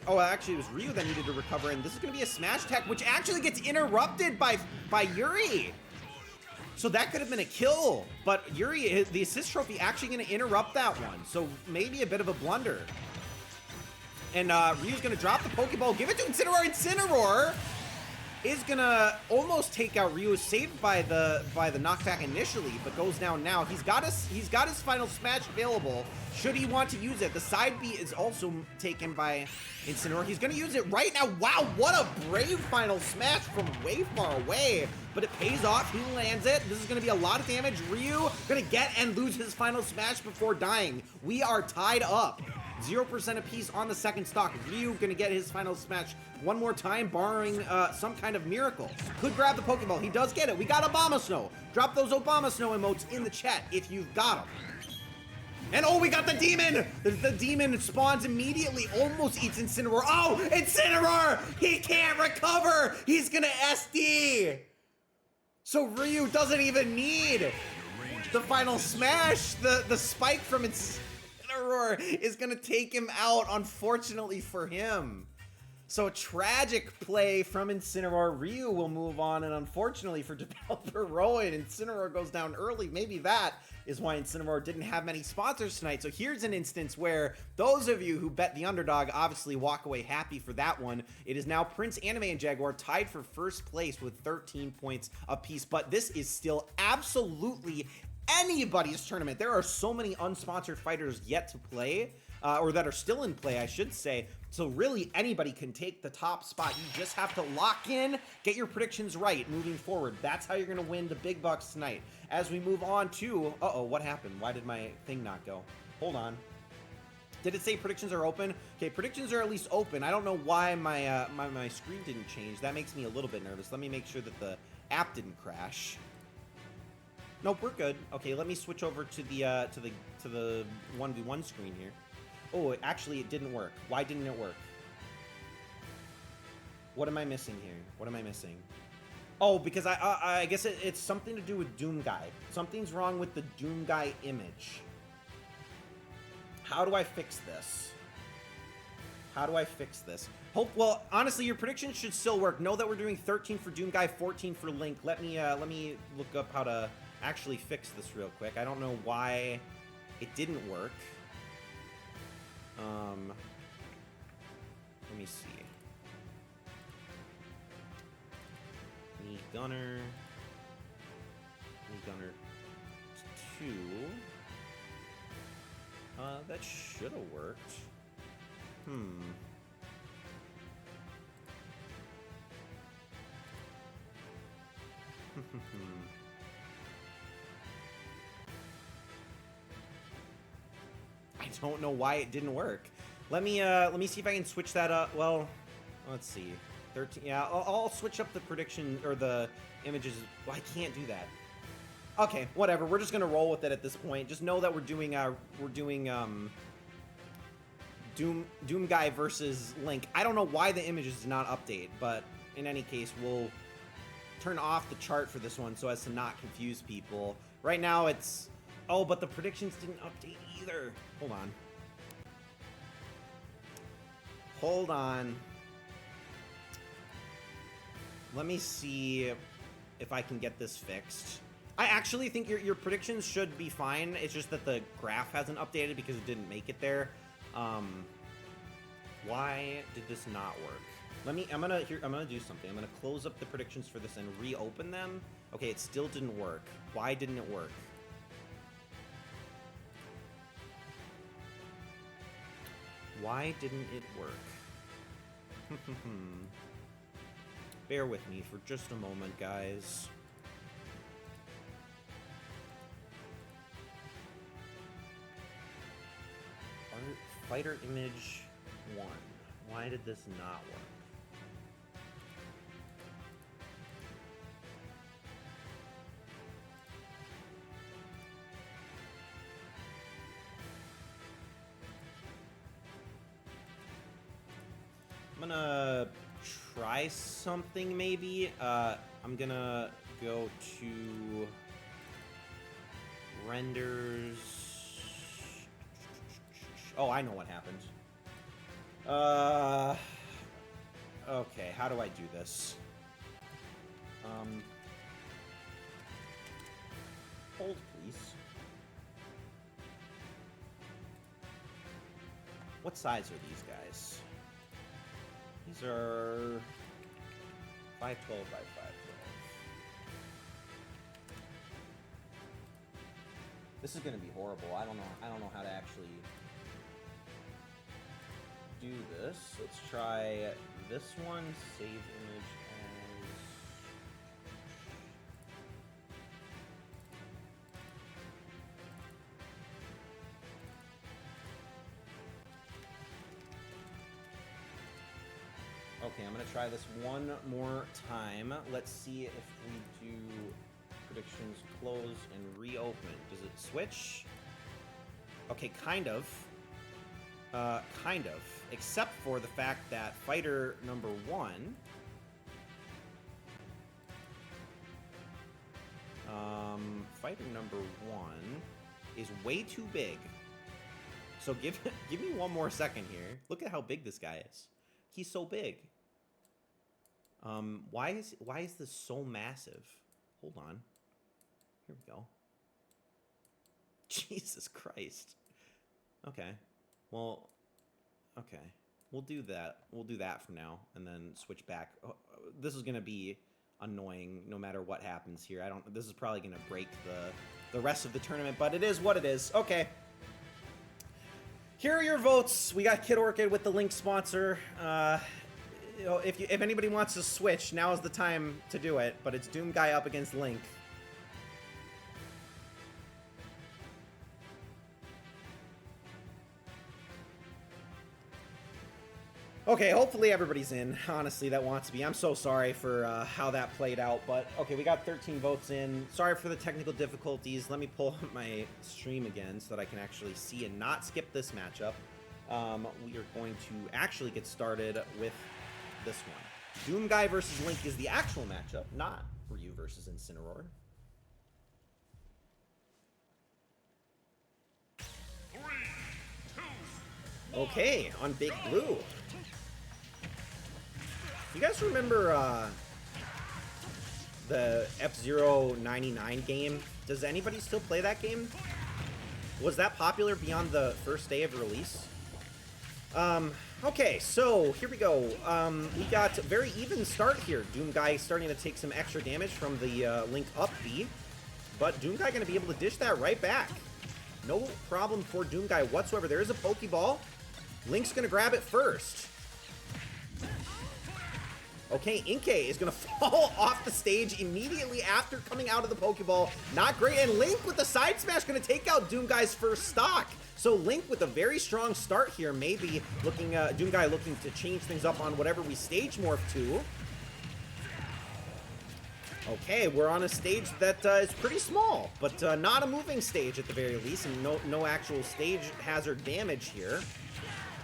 Oh, actually, it was Ryu that needed to recover, and this is going to be a smash attack, which actually gets interrupted by Yuri. So that could have been a kill, but Yuri, the assist trophy, actually going to interrupt that one. So maybe a bit of a blunder. And Ryu's going to drop the Pokeball, give it to Incineroar. Incineroar is going to almost take out Ryu. Is saved by the knockback initially, but goes down now. He's got his final smash available. Should he want to use it? The side B is also taken by Incineroar. He's going to use it right now. Wow, what a brave final smash from way far away. But it pays off. He lands it. This is going to be a lot of damage. Ryu going to get and lose his final smash before dying. We are tied up. 0% apiece on the second stock. Ryu going to get his final smash one more time, barring some kind of miracle. Could grab the Pokeball. He does get it. We got Obama Snow. Drop those Obama Snow emotes in the chat if you've got them. And oh, we got the demon! The demon spawns immediately, almost eats Incineroar. Oh, Incineroar! He can't recover! He's gonna SD! So Ryu doesn't even need the final smash. The spike from Incineroar is gonna take him out, unfortunately for him. So a tragic play from Incineroar. Ryu will move on, and unfortunately for Developer Rowan, Incineroar goes down early. Maybe that is why Incineroar didn't have many sponsors tonight. So here's an instance where those of you who bet the underdog obviously walk away happy for that one. It is now Prince, Anime, and Jaguar tied for first place with 13 points apiece, but this is still absolutely anybody's tournament. There are so many unsponsored fighters yet to play, or that are still in play, I should say. So really anybody can take the top spot. You just have to lock in, get your predictions right moving forward. That's how you're going to win the big bucks tonight. As we move on to, uh-oh, what happened? Why did my thing not go? Hold on. Did it say predictions are open? Okay, predictions are at least open. I don't know why my my screen didn't change. That makes me a little bit nervous. Let me make sure that the app didn't crash. Nope, we're good. Okay, let me switch over to the 1v1 screen here. Oh, actually, it didn't work. Why didn't it work? What am I missing here? What am I missing? Oh, because I guess it's something to do with Doomguy. Something's wrong with the Doomguy image. How do I fix this? How do I fix this? Well, honestly, your predictions should still work. Know that we're doing 13 for Doomguy, 14 for Link. Let me look up how to actually fix this real quick. I don't know why it didn't work. Let me see. Knee Gunner 2. That should have worked. I don't know why it didn't work. Let me see if I can switch that up. Well, let's see. 13. Yeah, I'll switch up the prediction or the images. Well, I can't do that. Okay, whatever. We're just gonna roll with it at this point. Just know that we're doing Doomguy versus Link. I don't know why the images did not update, but in any case, we'll turn off the chart for this one so as to not confuse people. Right now, it's but the predictions didn't update either. Hold on. Hold on. Let me see if I can get this fixed. I actually think your predictions should be fine. It's just that the graph hasn't updated because it didn't make it there. Why did this not work? I'm gonna do something. I'm gonna close up the predictions for this and reopen them. Okay, it still didn't work. Why didn't it work? Why didn't it work? Bear with me for just a moment, guys. Fighter image 1. Why did this not work? I'm gonna try something maybe. I'm gonna go to renders. Oh, I know what happened. Okay, how do I do this? Hold, please. What size are these guys? These are 512 by 512. This is gonna be horrible. I don't know how to actually do this. Let's try this one. Save image as. Okay, I'm gonna try this one more time. Let's see if we do predictions close and reopen. Does it switch? Okay, kind of. Kind of. Except for the fact that fighter number 1... fighter number 1 is way too big. So give me one more second here. Look at how big this guy is. He's so big. Why is this so massive? Hold on. Here we go. Jesus Christ. Okay. Well, okay. We'll do that. We'll do that for now, and then switch back. Oh, this is gonna be annoying no matter what happens here. This is probably gonna break the rest of the tournament, but it is what it is. Okay. Here are your votes. We got Kid Orchid with the Link sponsor. You know, if anybody wants to switch, now is the time to do it. But it's Doomguy up against Link. Okay, hopefully everybody's in, honestly, that wants to be. I'm so sorry for how that played out, but okay, we got 13 votes in. Sorry for the technical difficulties. Let me pull up my stream again so that I can actually see and not skip this matchup. We are going to actually get started with this one. Doomguy versus Link is the actual matchup, not Ryu versus Incineroar.
3, 2,
Okay, on Big Blue. You guys remember the F-Zero 99 game? Does anybody still play that game? Was that popular beyond the first day of release? Okay, so here we go. We got a very even start here. Doomguy starting to take some extra damage from the Link up B, but Doomguy going to be able to dish that right back. No problem for Doomguy whatsoever. There is a Pokeball. Link's going to grab it first. Okay, Inkay is going to fall off the stage immediately after coming out of the Pokeball. Not great. And Link with the side smash going to take out Doomguy's first stock. So Link with a very strong start here, maybe looking, Doomguy looking to change things up on whatever we stage morph to. Okay, we're on a stage that is pretty small, but not a moving stage at the very least, and no actual stage hazard damage here.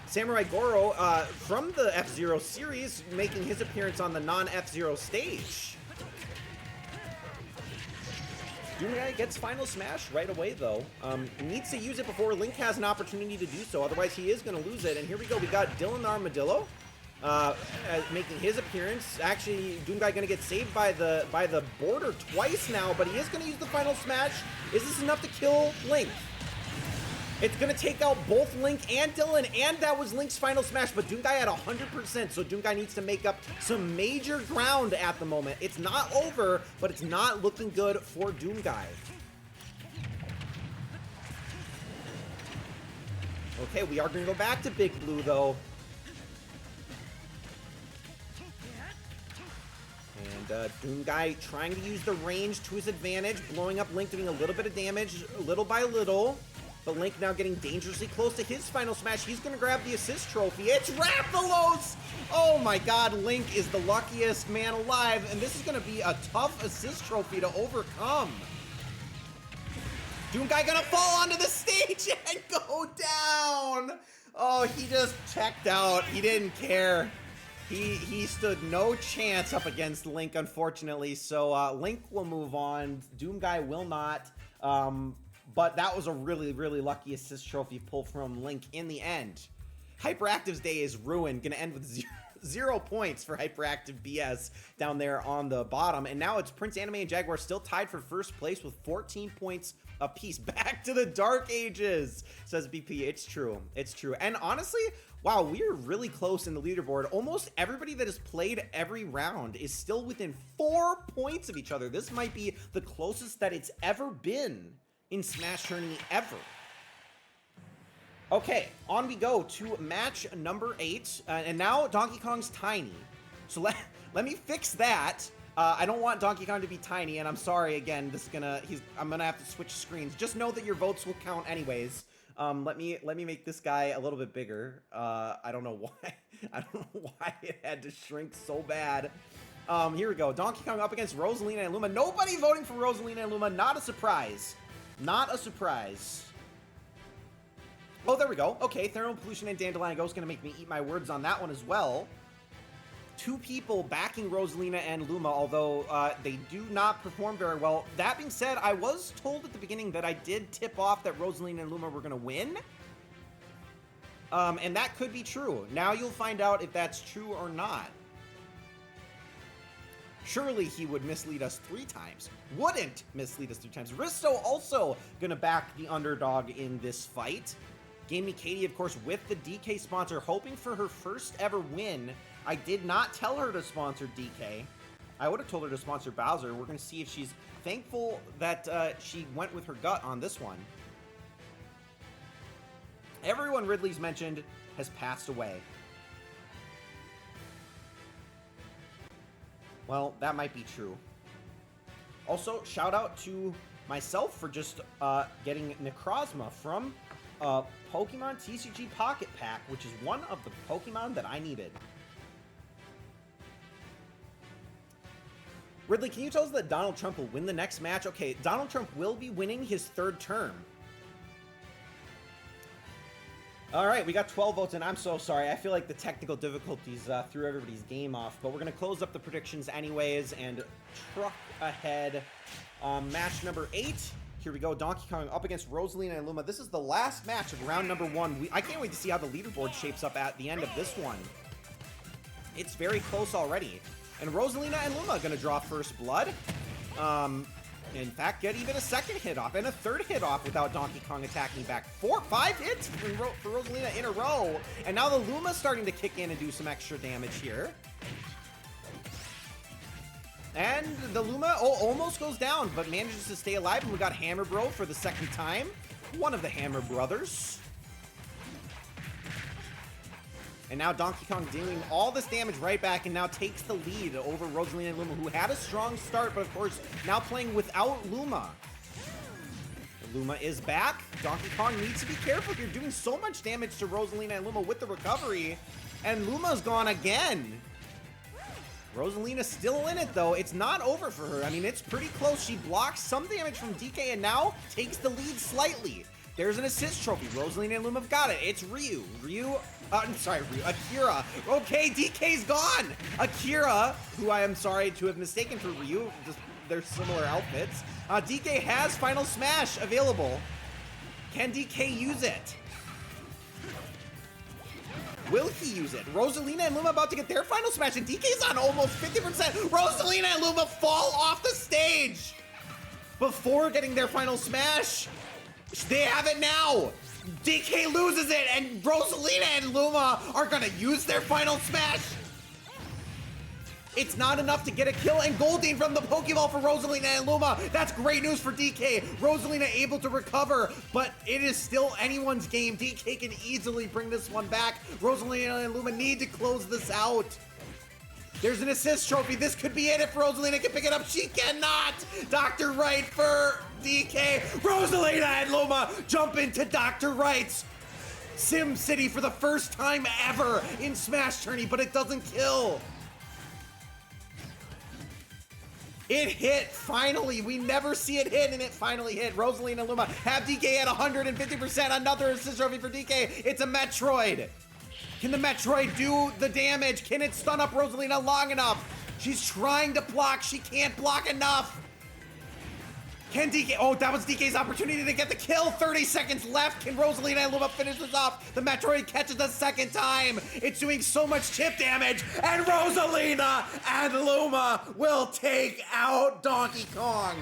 Samurai Goro from the F-Zero series making his appearance on the non-F-Zero stage. Doomguy gets Final Smash right away, though. Needs to use it before Link has an opportunity to do so, otherwise he is going to lose it. And here we go, we got Dylan Armadillo making his appearance. Actually, Doomguy going to get saved by the border twice now, but he is going to use the Final Smash. Is this enough to kill Link? It's going to take out both Link and Dylan, and that was Link's Final Smash, but Doomguy at 100%, so Doomguy needs to make up some major ground at the moment. It's not over, but it's not looking good for Doomguy. Okay, we are going to go back to Big Blue, though. And Doomguy trying to use the range to his advantage, blowing up Link, doing a little bit of damage, little by little. But Link now getting dangerously close to his Final Smash. He's going to grab the assist trophy. It's Rathalos! Oh my god, Link is the luckiest man alive, and this is going to be a tough assist trophy to overcome. Doomguy going to fall onto the stage and go down! Oh, he just checked out. He didn't care. He stood no chance up against Link, unfortunately. So Link will move on. Doomguy will not. But that was a really, really lucky assist trophy pull from Link in the end. Hyperactive's day is ruined. Gonna end with zero points for Hyperactive BS down there on the bottom. And now it's Prince Anime and Jaguar still tied for first place with 14 points apiece. Back to the Dark Ages, says BP. It's true. It's true. And honestly, wow, we are really close in the leaderboard. Almost everybody that has played every round is still within 4 points of each other. This might be the closest that it's ever been in Smash Tourney ever. Okay, on we go to match number 8. And now Donkey Kong's tiny. So let me fix that. I don't want Donkey Kong to be tiny, and I'm sorry again. I'm gonna have to switch screens. Just know that your votes will count anyways. Let me make this guy a little bit bigger. I don't know why. I don't know why it had to shrink so bad. Here we go. Donkey Kong up against Rosalina and Luma. Nobody voting for Rosalina and Luma. Not a surprise. Not a surprise. Oh, there we go. Okay, Thermal Pollution and Dandelion Ghost gonna make me eat my words on that one as well. 2 people backing Rosalina and Luma, although they do not perform very well. That being said, I was told at the beginning that I did tip off that Rosalina and Luma were gonna win. And that could be true. Now you'll find out if that's true or not. Surely he would mislead us 3 times. Wouldn't mislead us 3 times. Risto also gonna back the underdog in this fight. Game Me Katie, of course, with the DK sponsor, hoping for her first ever win. I did not tell her to sponsor DK. I would have told her to sponsor Bowser. We're gonna see if she's thankful that she went with her gut on this one. Everyone Ridley's mentioned has passed away. Well, that might be true. Also, shout out to myself for just getting Necrozma from Pokemon TCG Pocket Pack, which is one of the Pokemon that I needed. Ridley, can you tell us that Donald Trump will win the next match? Okay, Donald Trump will be winning his 3rd term. All right, we got 12 votes, and I'm so sorry. I feel like the technical difficulties threw everybody's game off, but we're going to close up the predictions anyways and truck ahead. Match number 8. Here we go. Donkey Kong up against Rosalina and Luma. This is the last match of round number 1. I can't wait to see how the leaderboard shapes up at the end of this one. It's very close already. And Rosalina and Luma are going to draw first blood. In fact, get even a 2nd hit off and a 3rd hit off without Donkey Kong attacking back. 5 hits for Rosalina in a row. And now the Luma's starting to kick in and do some extra damage here. And the Luma almost goes down, but manages to stay alive. And we got Hammer Bro for the 2nd time. One of the Hammer brothers. And now Donkey Kong dealing all this damage right back and now takes the lead over Rosalina and Luma, who had a strong start, but of course now playing without Luma. Luma is back. Donkey Kong needs to be careful here, doing so much damage to Rosalina and Luma with the recovery. And Luma's gone again. Rosalina's still in it, though. It's not over for her. I mean, it's pretty close. She blocks some damage from DK and now takes the lead slightly. There's an assist trophy. Rosalina and Luma have got it. It's Ryu. Akira. Okay, DK's gone. Akira, who I am sorry to have mistaken for Ryu. Just, they're similar outfits. DK has Final Smash available. Can DK use it? Will he use it? Rosalina and Luma about to get their Final Smash, and DK's on almost 50%. Rosalina and Luma fall off the stage before getting their Final Smash. They have it now. DK loses it, and Rosalina and Luma are gonna use their Final Smash. It's not enough to get a kill, and Goldeen from the Pokeball for Rosalina and Luma. That's great news for DK. Rosalina able to recover, but it is still anyone's game. DK can easily bring this one back. Rosalina and Luma need to close this out. There's an assist trophy. This could be it if Rosalina can pick it up. She cannot. Dr. Wright for DK. Rosalina and Luma jump into Dr. Wright's Sim City for the first time ever in Smash Tourney, but it doesn't kill. It hit, finally. We never see it hit, and it finally hit. Rosalina and Luma have DK at 150%. Another assist trophy for DK. It's a Metroid. Can the Metroid do the damage? Can it stun up Rosalina long enough? She's trying to block. She can't block enough. Can DK... Oh, that was DK's opportunity to get the kill. 30 seconds left. Can Rosalina and Luma finish this off? The Metroid catches the second time. It's doing so much chip damage. And Rosalina and Luma will take out Donkey Kong.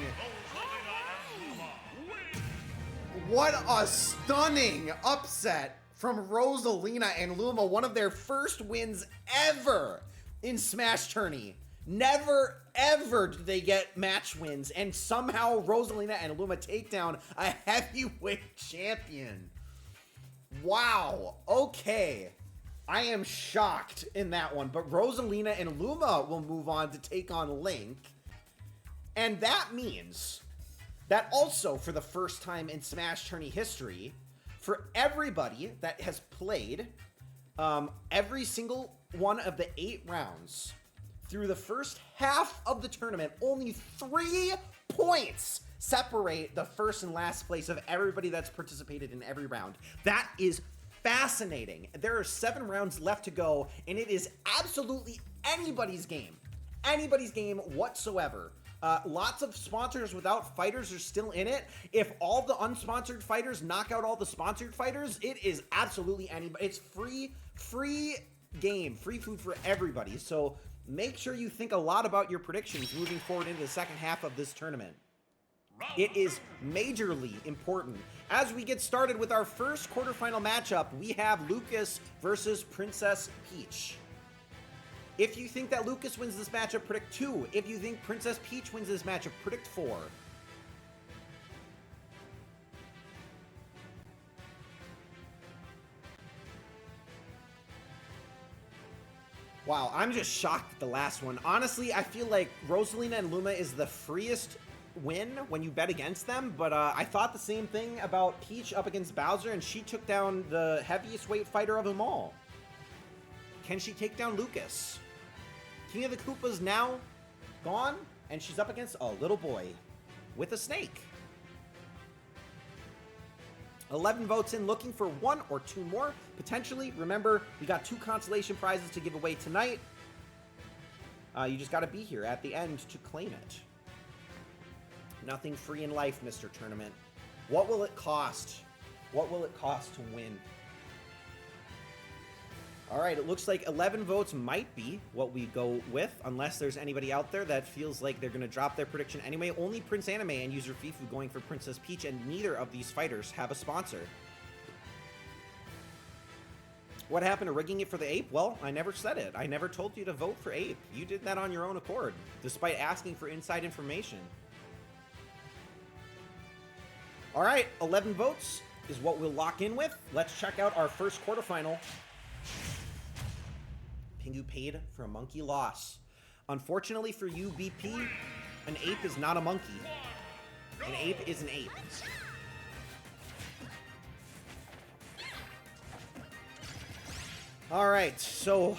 What a stunning upset from Rosalina and Luma. One of their first wins ever in Smash Tourney. Never, ever did they get match wins, and somehow Rosalina and Luma take down a heavyweight champion. Wow. Okay. I am shocked in that one, but Rosalina and Luma will move on to take on Link. And that means that also, for the first time in Smash Tourney history, for everybody that has played every single one of the 8 rounds, through the first half of the tournament, only 3 points separate the first and last place of everybody that's participated in every round. That is fascinating. There are 7 rounds left to go, and it is absolutely anybody's game. Anybody's game whatsoever. Lots of sponsors without fighters are still in it. If all the unsponsored fighters knock out all the sponsored fighters, it is absolutely anybody. It's free game, free food for everybody. So make sure you think a lot about your predictions moving forward into the second half of this tournament. It is majorly important. As we get started with our first quarterfinal matchup, we have Lucas versus Princess Peach. If you think that Lucas wins this matchup, predict 2. If you think Princess Peach wins this matchup, predict 4. Wow, I'm just shocked at the last one. Honestly, I feel like Rosalina and Luma is the freest win when you bet against them, but I thought the same thing about Peach up against Bowser, and she took down the heaviest weight fighter of them all. Can she take down Lucas? King of the Koopas now gone, and she's up against a little boy with a snake. 11 votes in, looking for 1 or 2 more, potentially. Remember, we got 2 consolation prizes to give away tonight. You just got to be here at the end to claim it. Nothing free in life, Mr. Tournament. What will it cost? What will it cost to win? All right, it looks like 11 votes might be what we go with, unless there's anybody out there that feels like they're going to drop their prediction anyway. Only Prince Anime and User Fifu going for Princess Peach, and neither of these fighters have a sponsor. What happened to rigging it for the Ape? Well, I never said it. I never told you to vote for Ape. You did that on your own accord, despite asking for inside information. All right, 11 votes is what we'll lock in with. Let's check out our first quarterfinal. Pingu paid for a monkey loss. Unfortunately for you, BP, an ape is not a monkey. An ape is an ape. All right, so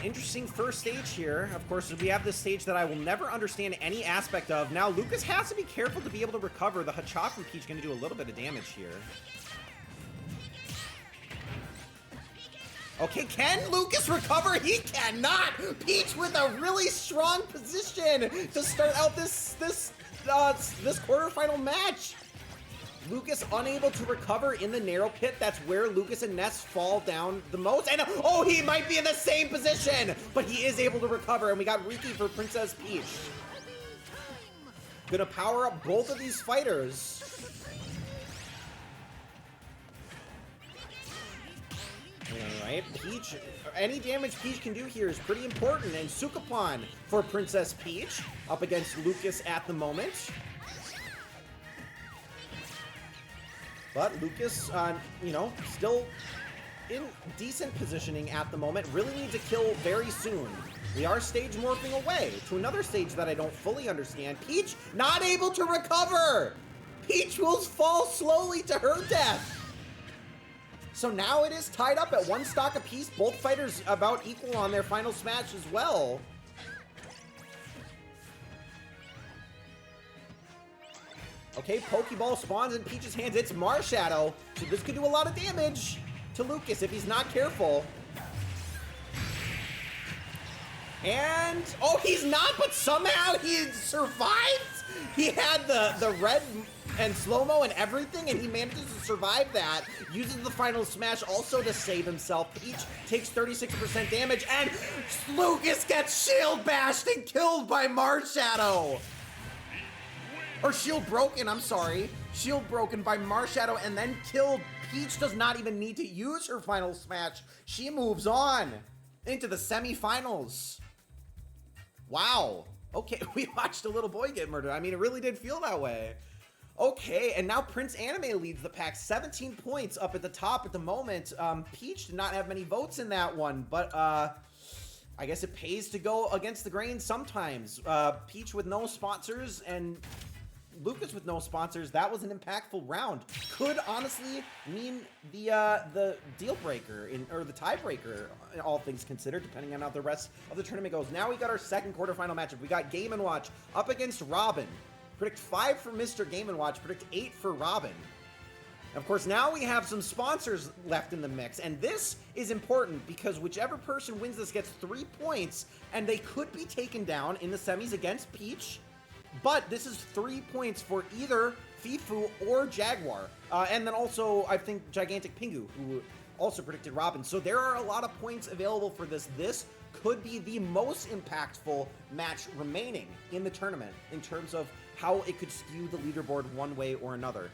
interesting first stage here. Of course, we have this stage that I will never understand any aspect of. Now, Lucas has to be careful to be able to recover. The Hachop from Peach going to do a little bit of damage here. Okay, can Lucas recover? He cannot! Peach with a really strong position to start out this quarterfinal match. Lucas unable to recover in the narrow pit. That's where Lucas and Ness fall down the most. And oh, he might be in the same position, but he is able to recover. And we got Riki for Princess Peach. Gonna power up both of these fighters. Alright, Peach, any damage Peach can do here is pretty important, and Sukapon for Princess Peach up against Lucas at the moment. But Lucas, you know, still in decent positioning at the moment, really needs a kill very soon. We are stage morphing away to another stage that I don't fully understand. Peach not able to recover! Peach will fall slowly to her death! So now it is tied up at 1 stock apiece. Both fighters about equal on their final smash as well. Okay, Pokeball spawns in Peach's hands. It's Marshadow. So this could do a lot of damage to Lucas if he's not careful. And, oh, he's not, but somehow he survived? He had the red and slow-mo and everything, and he manages to survive that. Uses the final smash also to save himself. Peach takes 36% damage, and Lucas gets shield bashed and killed by Marshadow. Or shield broken, I'm sorry. Shield broken by Marshadow and then killed. Peach does not even need to use her final smash. She moves on into the semifinals. Wow. Okay, we watched a little boy get murdered. I mean, it really did feel that way. Okay, and now Prince Anime leads the pack, 17 points up at the top at the moment. Peach did not have many votes in that one, but I guess it pays to go against the grain sometimes. Peach with no sponsors and Lucas with no sponsors. That was an impactful round. Could honestly mean the deal breaker or the tiebreaker, all things considered, depending on how the rest of the tournament goes. Now we got our second quarterfinal matchup. We got Game & Watch up against Robin. Predict 5 for Mr. Game & Watch. Predict 8 for Robin. Of course, now we have some sponsors left in the mix, and this is important because whichever person wins this gets 3 points, and they could be taken down in the semis against Peach. But this is 3 points for either Fifu or Jaguar. And then also, I think, Gigantic Pingu, who also predicted Robin. So there are a lot of points available for this. This could be the most impactful match remaining in the tournament in terms of how it could skew the leaderboard one way or another.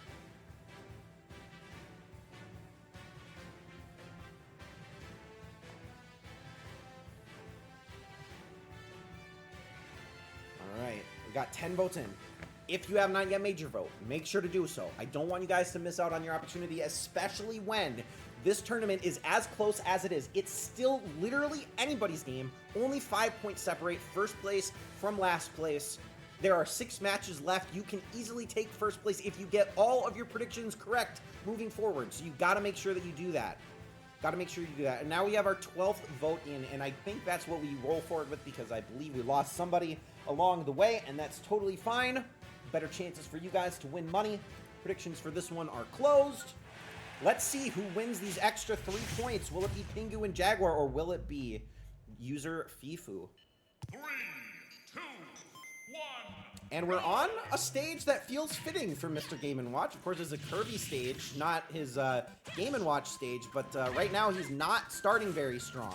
All right. Got 10 votes in. If you have not yet made your vote, make sure to do so. I don't want you guys to miss out on your opportunity, especially when this tournament is as close as it is. It's still literally anybody's game. Only 5 points separate first place from last place. There are 6 matches left. You can easily take first place if you get all of your predictions correct moving forward. So you got to make sure that you do that. Got to make sure you do that. And now we have our 12th vote in, and I think that's what we roll forward with because I believe we lost somebody along the way, and that's totally fine. Better chances for you guys to win money. Predictions for this one are closed. Let's see who wins these extra 3 points. Will it be Pingu and Jaguar, or will it be user Fifu?
3, 2, 1.
And we're on a stage that feels fitting for Mr. Game & Watch. Of course, it's a Kirby stage, not his Game & Watch stage, but right now he's not starting very strong.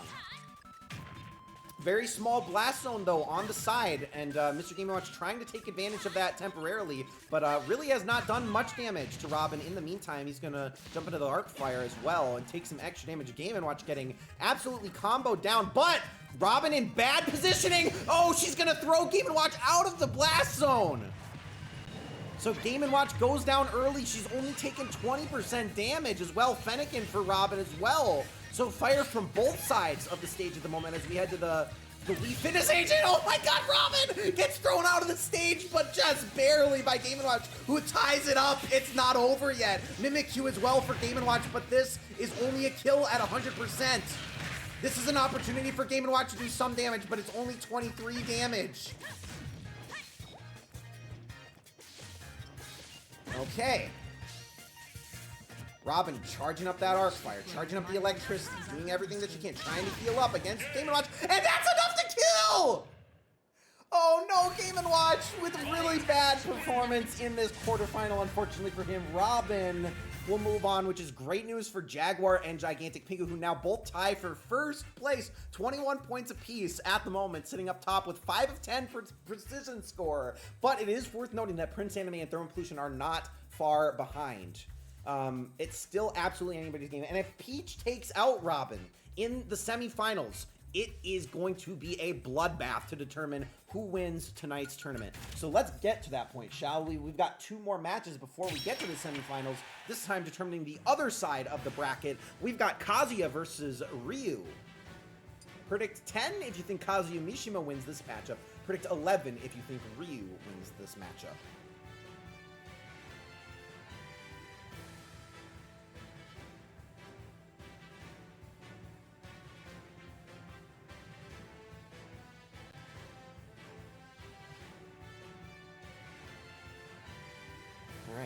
Very small blast zone, though, on the side, and Mr. Game & Watch trying to take advantage of that temporarily, but really has not done much damage to Robin. In the meantime, he's going to jump into the Arc Fire as well and take some extra damage. Game & Watch getting absolutely comboed down, but Robin in bad positioning. Oh, she's going to throw Game & Watch out of the blast zone. So Game & Watch goes down early. She's only taken 20% damage as well. Fennekin for Robin as well. So fire from both sides of the stage at the moment as we head to the Wii Fitness Agent. Oh my god, Robin gets thrown out of the stage, but just barely by Game & Watch, who ties it up. It's not over yet. Mimikyu as well for Game & Watch, but this is only a kill at 100%. This is an opportunity for Game & Watch to do some damage, but it's only 23 damage. Okay. Robin charging up that Arc Fire, charging up the electricity, doing everything that she can, trying to heal up against Game & Watch, and that's enough to kill! Oh no, Game & Watch with really bad performance in this quarterfinal, unfortunately for him. Robin will move on, which is great news for Jaguar and Gigantic Pingu, who now both tie for first place, 21 points apiece at the moment, sitting up top with 5 of 10 for precision score. But it is worth noting that Prince Anime and Thermal Pollution are not far behind. It's still absolutely anybody's game. And if Peach takes out Robin in the semifinals, it is going to be a bloodbath to determine who wins tonight's tournament. So let's get to that point, shall we? We've got 2 more matches before we get to the semifinals, this time determining the other side of the bracket. We've got Kazuya versus Ryu. Predict 10 if you think Kazuya Mishima wins this matchup. Predict 11 if you think Ryu wins this matchup.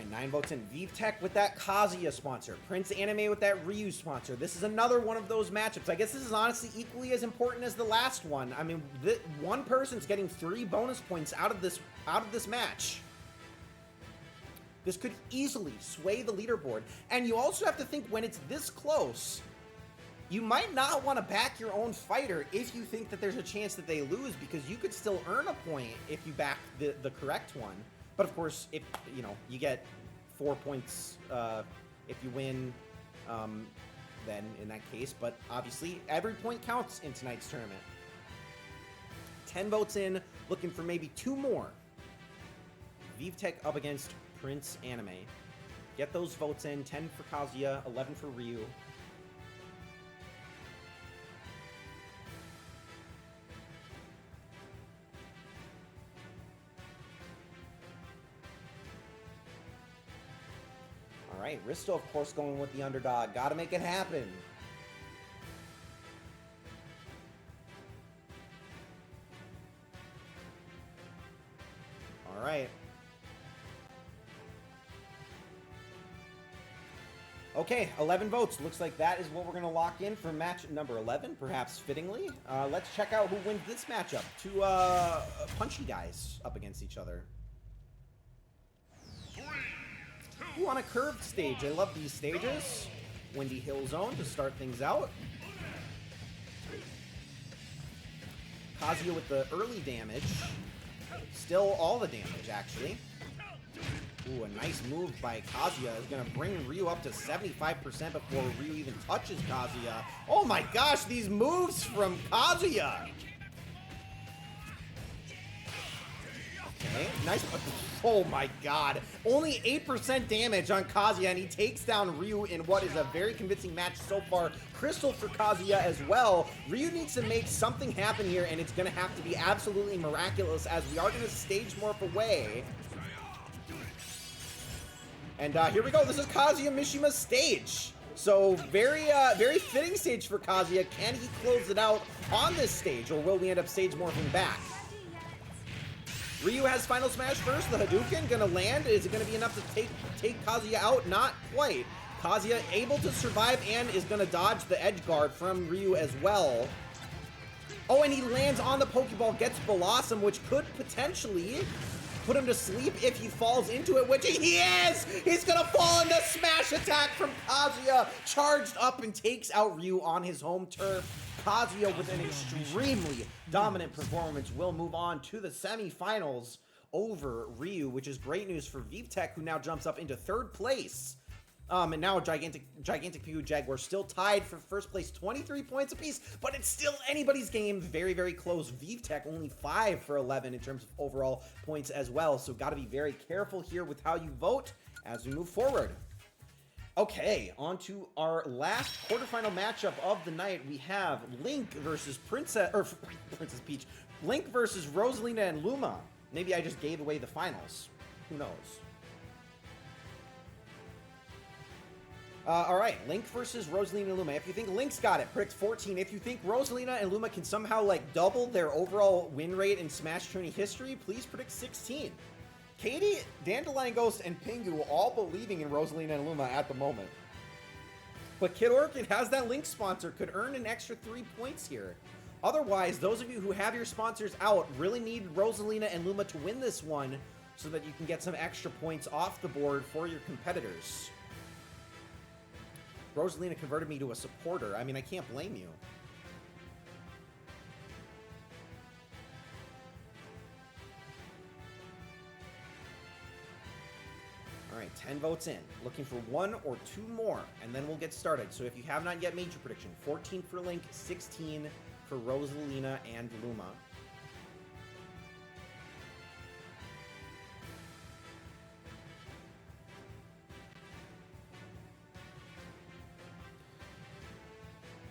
right, 9 votes in. VivTech with that Kazuya sponsor. Prince Anime with that Ryu sponsor. This is another one of those matchups. I guess this is honestly equally as important as the last one. I mean, one person's getting 3 bonus points out of this match. This could easily sway the leaderboard. And you also have to think when it's this close, you might not want to back your own fighter if you think that there's a chance that they lose, because you could still earn a point if you back the correct one. But of course, if you get 4 points if you win, then in that case. But obviously, every point counts in tonight's tournament. 10 votes in, looking for maybe 2 more. VivTech up against Prince Anime. Get those votes in. 10 for Kazuya, 11 for Ryu. All right, Risto, of course, going with the underdog. Gotta make it happen. All right. Okay, 11 votes. Looks like that is what we're going to lock in for match number 11, perhaps fittingly. Let's check out who wins this matchup. 2 punchy guys up against each other.
3, 2,
Ooh, on a curved stage. I love these stages. Windy Hill Zone to start things out. Kazuya with the early damage. Still all the damage, actually. Ooh, a nice move by Kazuya is going to bring Ryu up to 75% before Ryu even touches Kazuya. Oh my gosh, these moves from Kazuya! Okay, nice. Oh my god. Only 8% damage on Kazuya, and he takes down Ryu in what is a very convincing match so far. Crystal for Kazuya as well. Ryu needs to make something happen here, and it's going to have to be absolutely miraculous, as we are going to stage morph away. And here we go. This is Kazuya Mishima's stage. So very fitting stage for Kazuya. Can he close it out on this stage, or will we end up stage morphing back? Ryu has Final Smash first. The Hadouken gonna land. Is it gonna be enough to take Kazuya out? Not quite. Kazuya able to survive and is gonna dodge the edge guard from Ryu as well. Oh, and he lands on the Pokeball, gets Blossom, which could potentially put him to sleep if he falls into it, which he is! He's gonna fall into smash attack from Kazuya, charged up and takes out Ryu on his home turf. Kazuya with an extremely dominant performance will move on to the semifinals over Ryu, which is great news for VivTech, who now jumps up into 3rd place. And now Gigantic Pigu Jaguar still tied for first place, 23 points apiece, but it's still anybody's game. Very, very close. VivTech only 5 for 11 in terms of overall points as well. So got to be very careful here with how you vote as we move forward. Okay, on to our last quarterfinal matchup of the night. We have Link versus Princess Peach. Link versus Rosalina and Luma. Maybe I just gave away the finals. Who knows? All right, Link versus Rosalina and Luma. If you think Link's got it, predict 14. If you think Rosalina and Luma can somehow like double their overall win rate in Smash Tourney history, please predict 16. Katie, Dandelion Ghost, and Pingu all believing in Rosalina and Luma at the moment. But Kid Orchid has that Link sponsor, could earn an extra 3 points here. Otherwise, those of you who have your sponsors out really need Rosalina and Luma to win this one so that you can get some extra points off the board for your competitors. Rosalina converted me to a supporter. I mean, I can't blame you. All right, 10 votes in. Looking for 1 or 2 more, and then we'll get started. So if you have not yet made your prediction, 14 for Link, 16 for Rosalina and Luma.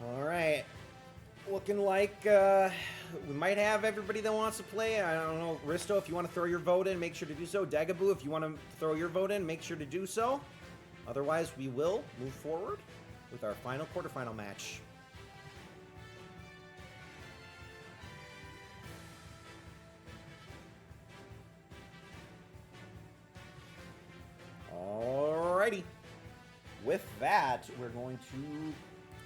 All right, looking like we might have everybody that wants to play. I don't know, Risto, if you want to throw your vote in, make sure to do so. Dagaboo, if you want to throw your vote in, make sure to do so. Otherwise, we will move forward with our final quarterfinal match. with that, we're going to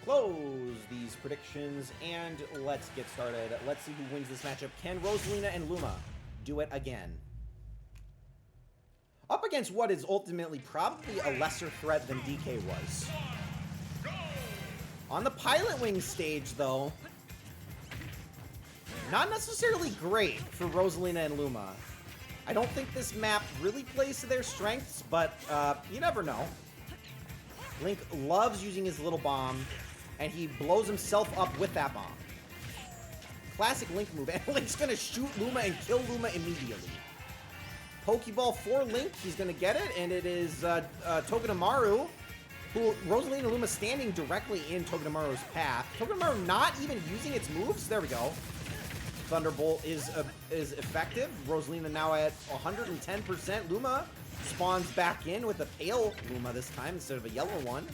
close these predictions and let's get started. Let's see who wins this matchup. Can Rosalina and Luma do it again? Up against what is ultimately probably a lesser threat than DK was. On the Pilot Wing stage, though, not necessarily great for Rosalina and Luma. I don't think this map really plays to their strengths, but you never know. Link loves using his little bomb, and he blows himself up with that bomb. Classic Link move, and Link's gonna shoot Luma and kill Luma immediately. Pokeball for Link, he's gonna get it, and it is Togedemaru, who Rosalina and Luma standing directly in Togedemaru's path. Togedemaru not even using its moves. There we go. Thunderbolt is effective. Rosalina now at 110%. Luma spawns back in with a pale Luma this time instead of a yellow one.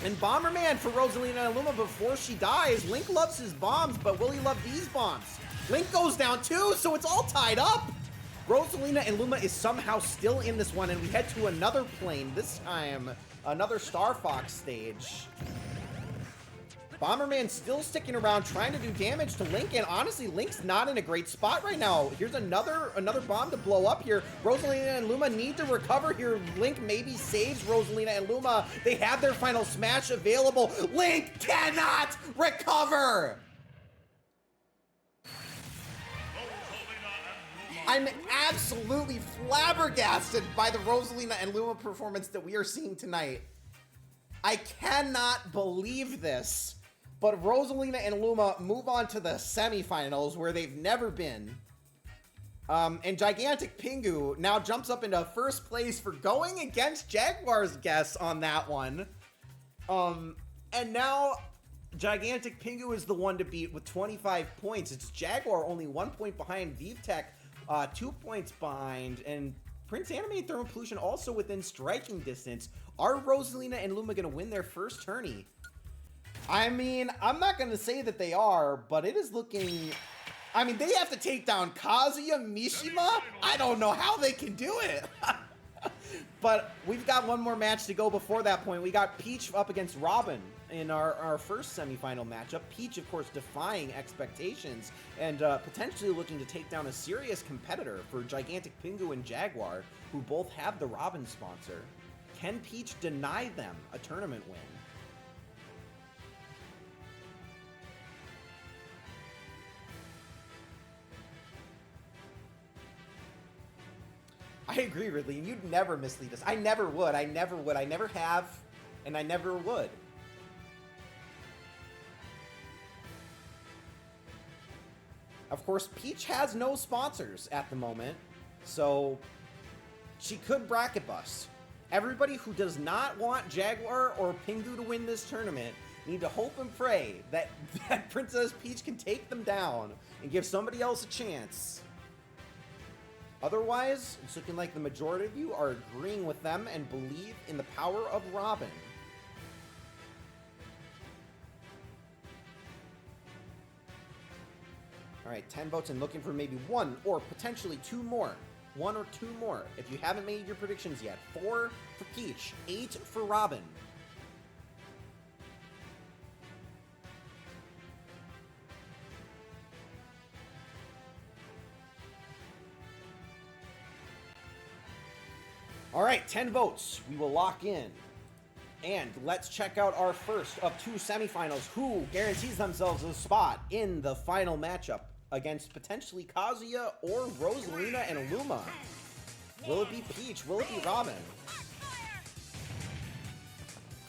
And Bomberman for Rosalina and Luma before she dies. Link loves his bombs, but will he love these bombs? Link goes down too, so it's all tied up. Rosalina and Luma is somehow still in this one, and we head to another plane, this time another Star Fox stage. Bomberman still sticking around, trying to do damage to Link, and honestly, Link's not in a great spot right now. Here's another bomb to blow up here. Rosalina and Luma need to recover here. Link maybe saves Rosalina and Luma. They have their final smash available. Link cannot recover! I'm absolutely flabbergasted by the Rosalina and Luma performance that we are seeing tonight. I cannot believe this, but Rosalina and Luma move on to the semifinals where they've never been. And Gigantic Pingu now jumps up into first place for going against Jaguar's guess on that one. And now Gigantic Pingu is the one to beat with 25 points. It's Jaguar only 1 point behind. ViveTech 2 points behind, and Prince Anime and Thermal Pollution also within striking distance. Are Rosalina and Luma gonna win their first tourney? I mean, I'm not gonna say that they are, but it is looking... I mean, they have to take down Kazuya Mishima? I don't know how they can do it. But we've got one more match to go before that point. We got Peach up against Robin in our first semifinal matchup. Peach, of course, defying expectations and potentially looking to take down a serious competitor for Gigantic Pingu and Jaguar, who both have the Robin sponsor. Can Peach deny them a tournament win? I agree, Ridley. You'd never mislead us. I never would. I never would. I never have, and I never would. Of course, Peach has no sponsors at the moment, so she could bracket bust. Everybody who does not want Jaguar or Pingu to win this tournament need to hope and pray that Princess Peach can take them down and give somebody else a chance. Otherwise, it's looking like the majority of you are agreeing with them and believe in the power of Robin. All right, 10 votes and looking for maybe one or potentially two more. One or two more. If you haven't made your predictions yet. 4 for Peach, 8 for Robin. All right, 10 votes. We will lock in. And let's check out our first of 2 semifinals. Who guarantees themselves a spot in the final matchup against potentially Kazuya or Rosalina and Luma? Will it be Peach? Will it be Robin?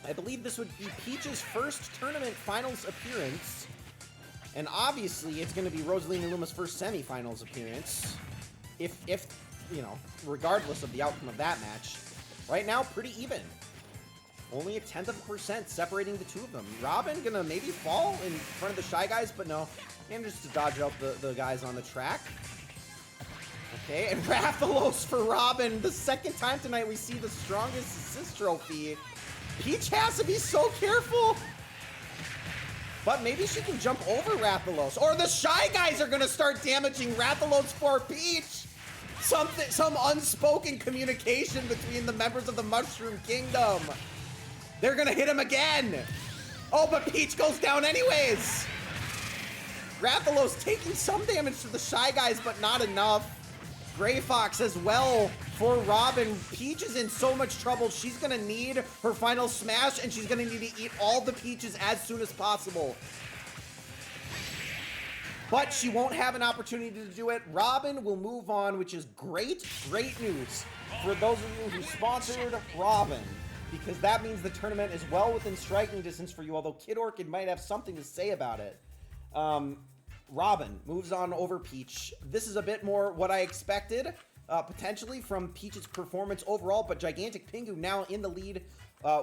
I believe this would be Peach's first tournament finals appearance. And obviously, it's going to be Rosalina and Luma's first semifinals appearance. If you know, regardless of the outcome of that match. Right now, pretty even. Only a 1/10% separating the two of them. Robin gonna maybe fall in front of the Shy Guys, but no. Manages to dodge out the guys on the track. Okay, and Rathalos for Robin. The second time tonight we see the strongest assist trophy. Peach has to be so careful. But maybe she can jump over Rathalos. Or the Shy Guys are gonna start damaging Rathalos for Peach. some unspoken communication between the members of the Mushroom Kingdom. They're gonna hit him again. Oh, but Peach goes down anyways. Rathalos taking some damage to the Shy Guys, but not enough. Gray Fox as well for Robin. Peach is in so much trouble. She's gonna need her final smash, and she's gonna need to eat all the peaches as soon as possible. But she won't have an opportunity to do it. Robin will move on, which is great news for those of you who sponsored Robin, because that means the tournament is well within striking distance for you, although Kid Orchid might have something to say about it. Robin moves on over Peach. This is a bit more what I expected, potentially, from Peach's performance overall, but Gigantic Pingu now in the lead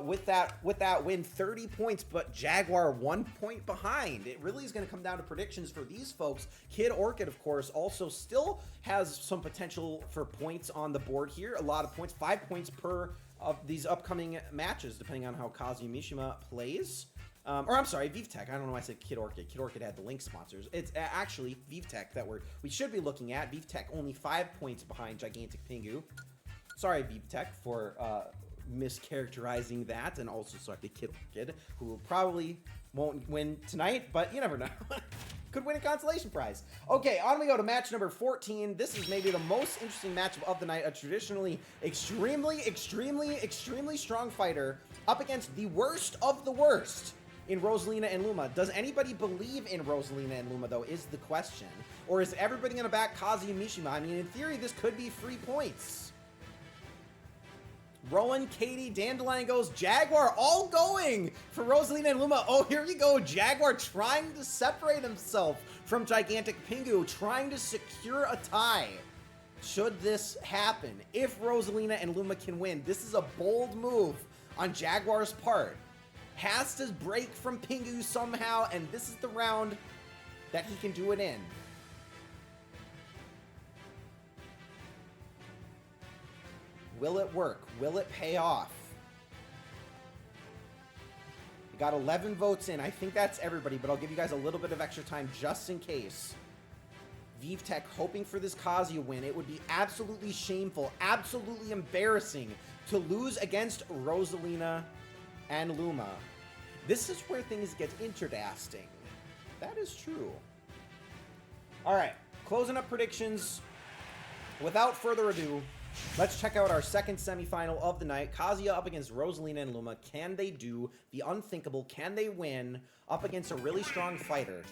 with that win, 30 points, but Jaguar 1 point behind. It really is going to come down to predictions for these folks. Kid Orchid, of course, also still has some potential for points on the board here. A lot of points, 5 points per of these upcoming matches, depending on how Kazuya Mishima plays. Or I'm sorry, VeeVTech. I don't know why I said Kid Orchid. Kid Orchid had the link sponsors. It's actually VeeVTech that we should be looking at. VeeVTech only 5 points behind Gigantic Pingu. Sorry, VeeVTech, for mischaracterizing that, and also sorry to Kid Orchid, who probably won't win tonight, but you never know. Could win a consolation prize. Okay, on we go to match number 14. This is maybe the most interesting matchup of the night. A traditionally extremely strong fighter up against the worst of the worst in Rosalina and Luma. Does anybody believe in Rosalina and Luma, though, is the question. Or is everybody going to back Kazuya Mishima? I mean, in theory, this could be free points. Rowan, Katie, Dandelion goes, Jaguar all going for Rosalina and Luma. Oh, here we go. Jaguar trying to separate himself from Gigantic Pingu, trying to secure a tie. Should this happen, if Rosalina and Luma can win, this is a bold move on Jaguar's part. Has to break from Pingu somehow, and this is the round that he can do it in. Will it work? Will it pay off? We got 11 votes in. I think that's everybody, but I'll give you guys a little bit of extra time just in case. VeeVTech hoping for this Kazuya win. It would be absolutely shameful, absolutely embarrassing to lose against Rosalina and Luma. This is where things get interesting. That is true. All right, closing up predictions. Without further ado, let's check out our second semifinal of the night. Kazuya up against Rosalina and Luma. Can they do the unthinkable? Can they win up against a really strong fighter?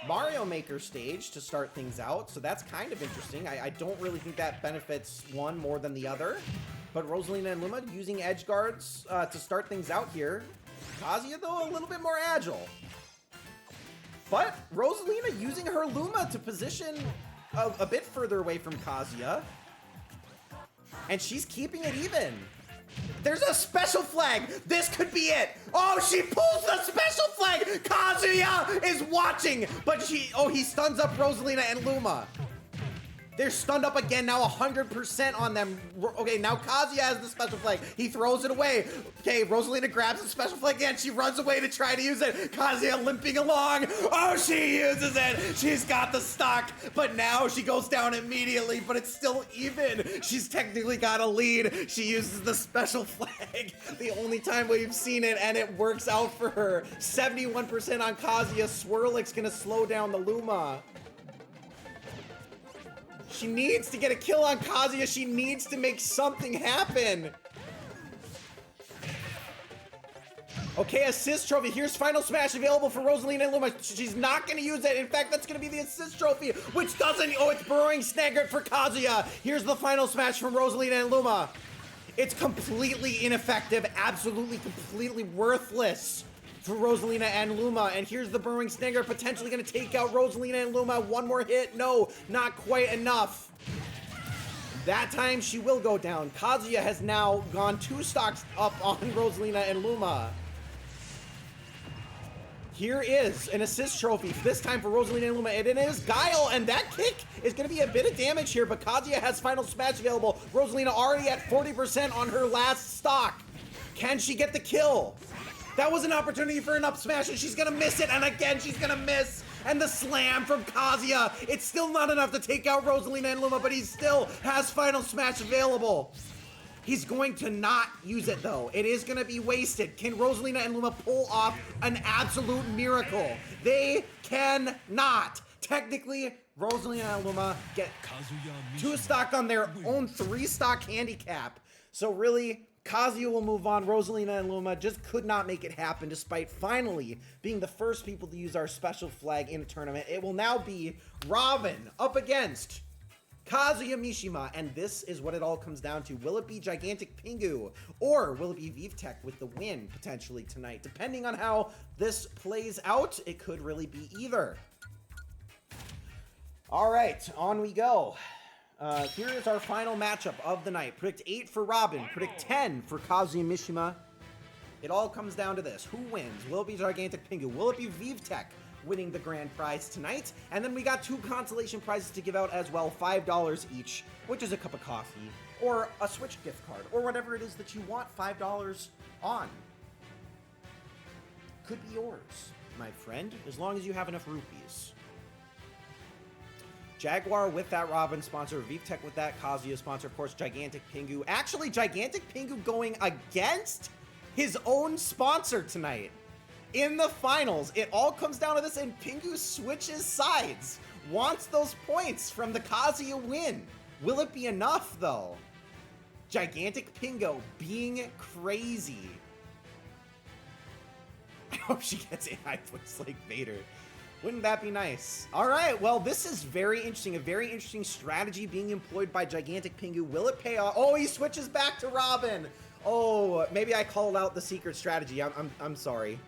Mario Maker stage to start things out, so that's kind of interesting. I don't really think that benefits one more than the other. But Rosalina and Luma using edge guards to start things out here. Kazuya, though, a little bit more agile. But Rosalina using her Luma to position a bit further away from Kazuya. And she's keeping it even. There's a special flag. This could be it. Oh, she pulls the special flag. Kazuya is watching, but he stuns up Rosalina and Luma. They're stunned up again, now 100% on them. Okay, now Kazuya has the special flag. He throws it away. Okay, Rosalina grabs the special flag again. She runs away to try to use it. Kazuya limping along. Oh, she uses it. She's got the stock, but now she goes down immediately, but it's still even. She's technically got a lead. She uses the special flag. The only time we've seen it, and it works out for her. 71% on Kazuya. Swirlik's gonna slow down the Luma. She needs to get a kill on Kazuya. She needs to make something happen. Okay, assist trophy. Here's final smash available for Rosalina and Luma. She's not going to use it. In fact, that's going to be the assist trophy, which doesn't... Oh, it's Burrowing Snagger for Kazuya. Here's the final smash from Rosalina and Luma. It's completely ineffective. Absolutely, completely worthless for Rosalina and Luma. And here's the Burrowing Snagger, potentially going to take out Rosalina and Luma. One more hit. No, not quite enough. That time she will go down. Kazuya has now gone 2 stocks up on Rosalina and Luma. Here is an assist trophy, this time for Rosalina and Luma. And it is Guile, and that kick is going to be a bit of damage here, but Kazuya has final smash available. Rosalina already at 40% on her last stock. Can she get the kill? That was an opportunity for an up smash, and she's gonna miss it, and again she's gonna miss. And the slam from Kazuya. It's still not enough to take out Rosalina and Luma, but he still has final smash available. He's going to not use it though. It is gonna be wasted. Can Rosalina and Luma pull off an absolute miracle? They cannot. Technically, Rosalina and Luma get 2 stock on their own 3 stock handicap. So really, Kazuya will move on. Rosalina and Luma just could not make it happen despite finally being the first people to use our special flag in a tournament. It will now be Robin up against Kazuya Mishima, and this is what it all comes down to. Will it be Gigantic Pingu, or will it be ViveTech with the win potentially tonight? Depending on how this plays out, it could really be either. All right, on we go. Here is our final matchup of the night. Predict 8 for Robin, predict 10 for Kazuya Mishima. It all comes down to this. Who wins? Will it be Gigantic Pingu? Will it be ViveTech winning the grand prize tonight? And then we got 2 consolation prizes to give out as well, $5 each, which is a cup of coffee, or a Switch gift card, or whatever it is that you want $5 on. Could be yours, my friend, as long as you have enough rupees. Jaguar with that Robin sponsor, ViveTech with that Kazuya sponsor, of course, Gigantic Pingu. Actually, Gigantic Pingu going against his own sponsor tonight. In the finals, it all comes down to this, and Pingu switches sides. Wants those points from the Kazuya win. Will it be enough, though? Gigantic Pingu being crazy. I hope she gets AI voice like Vader. Wouldn't that be nice? All right, well, this is very interesting. A very interesting strategy being employed by Gigantic Pingu. Will it pay off? Oh, he switches back to Robin. Oh, maybe I called out the secret strategy. I'm sorry.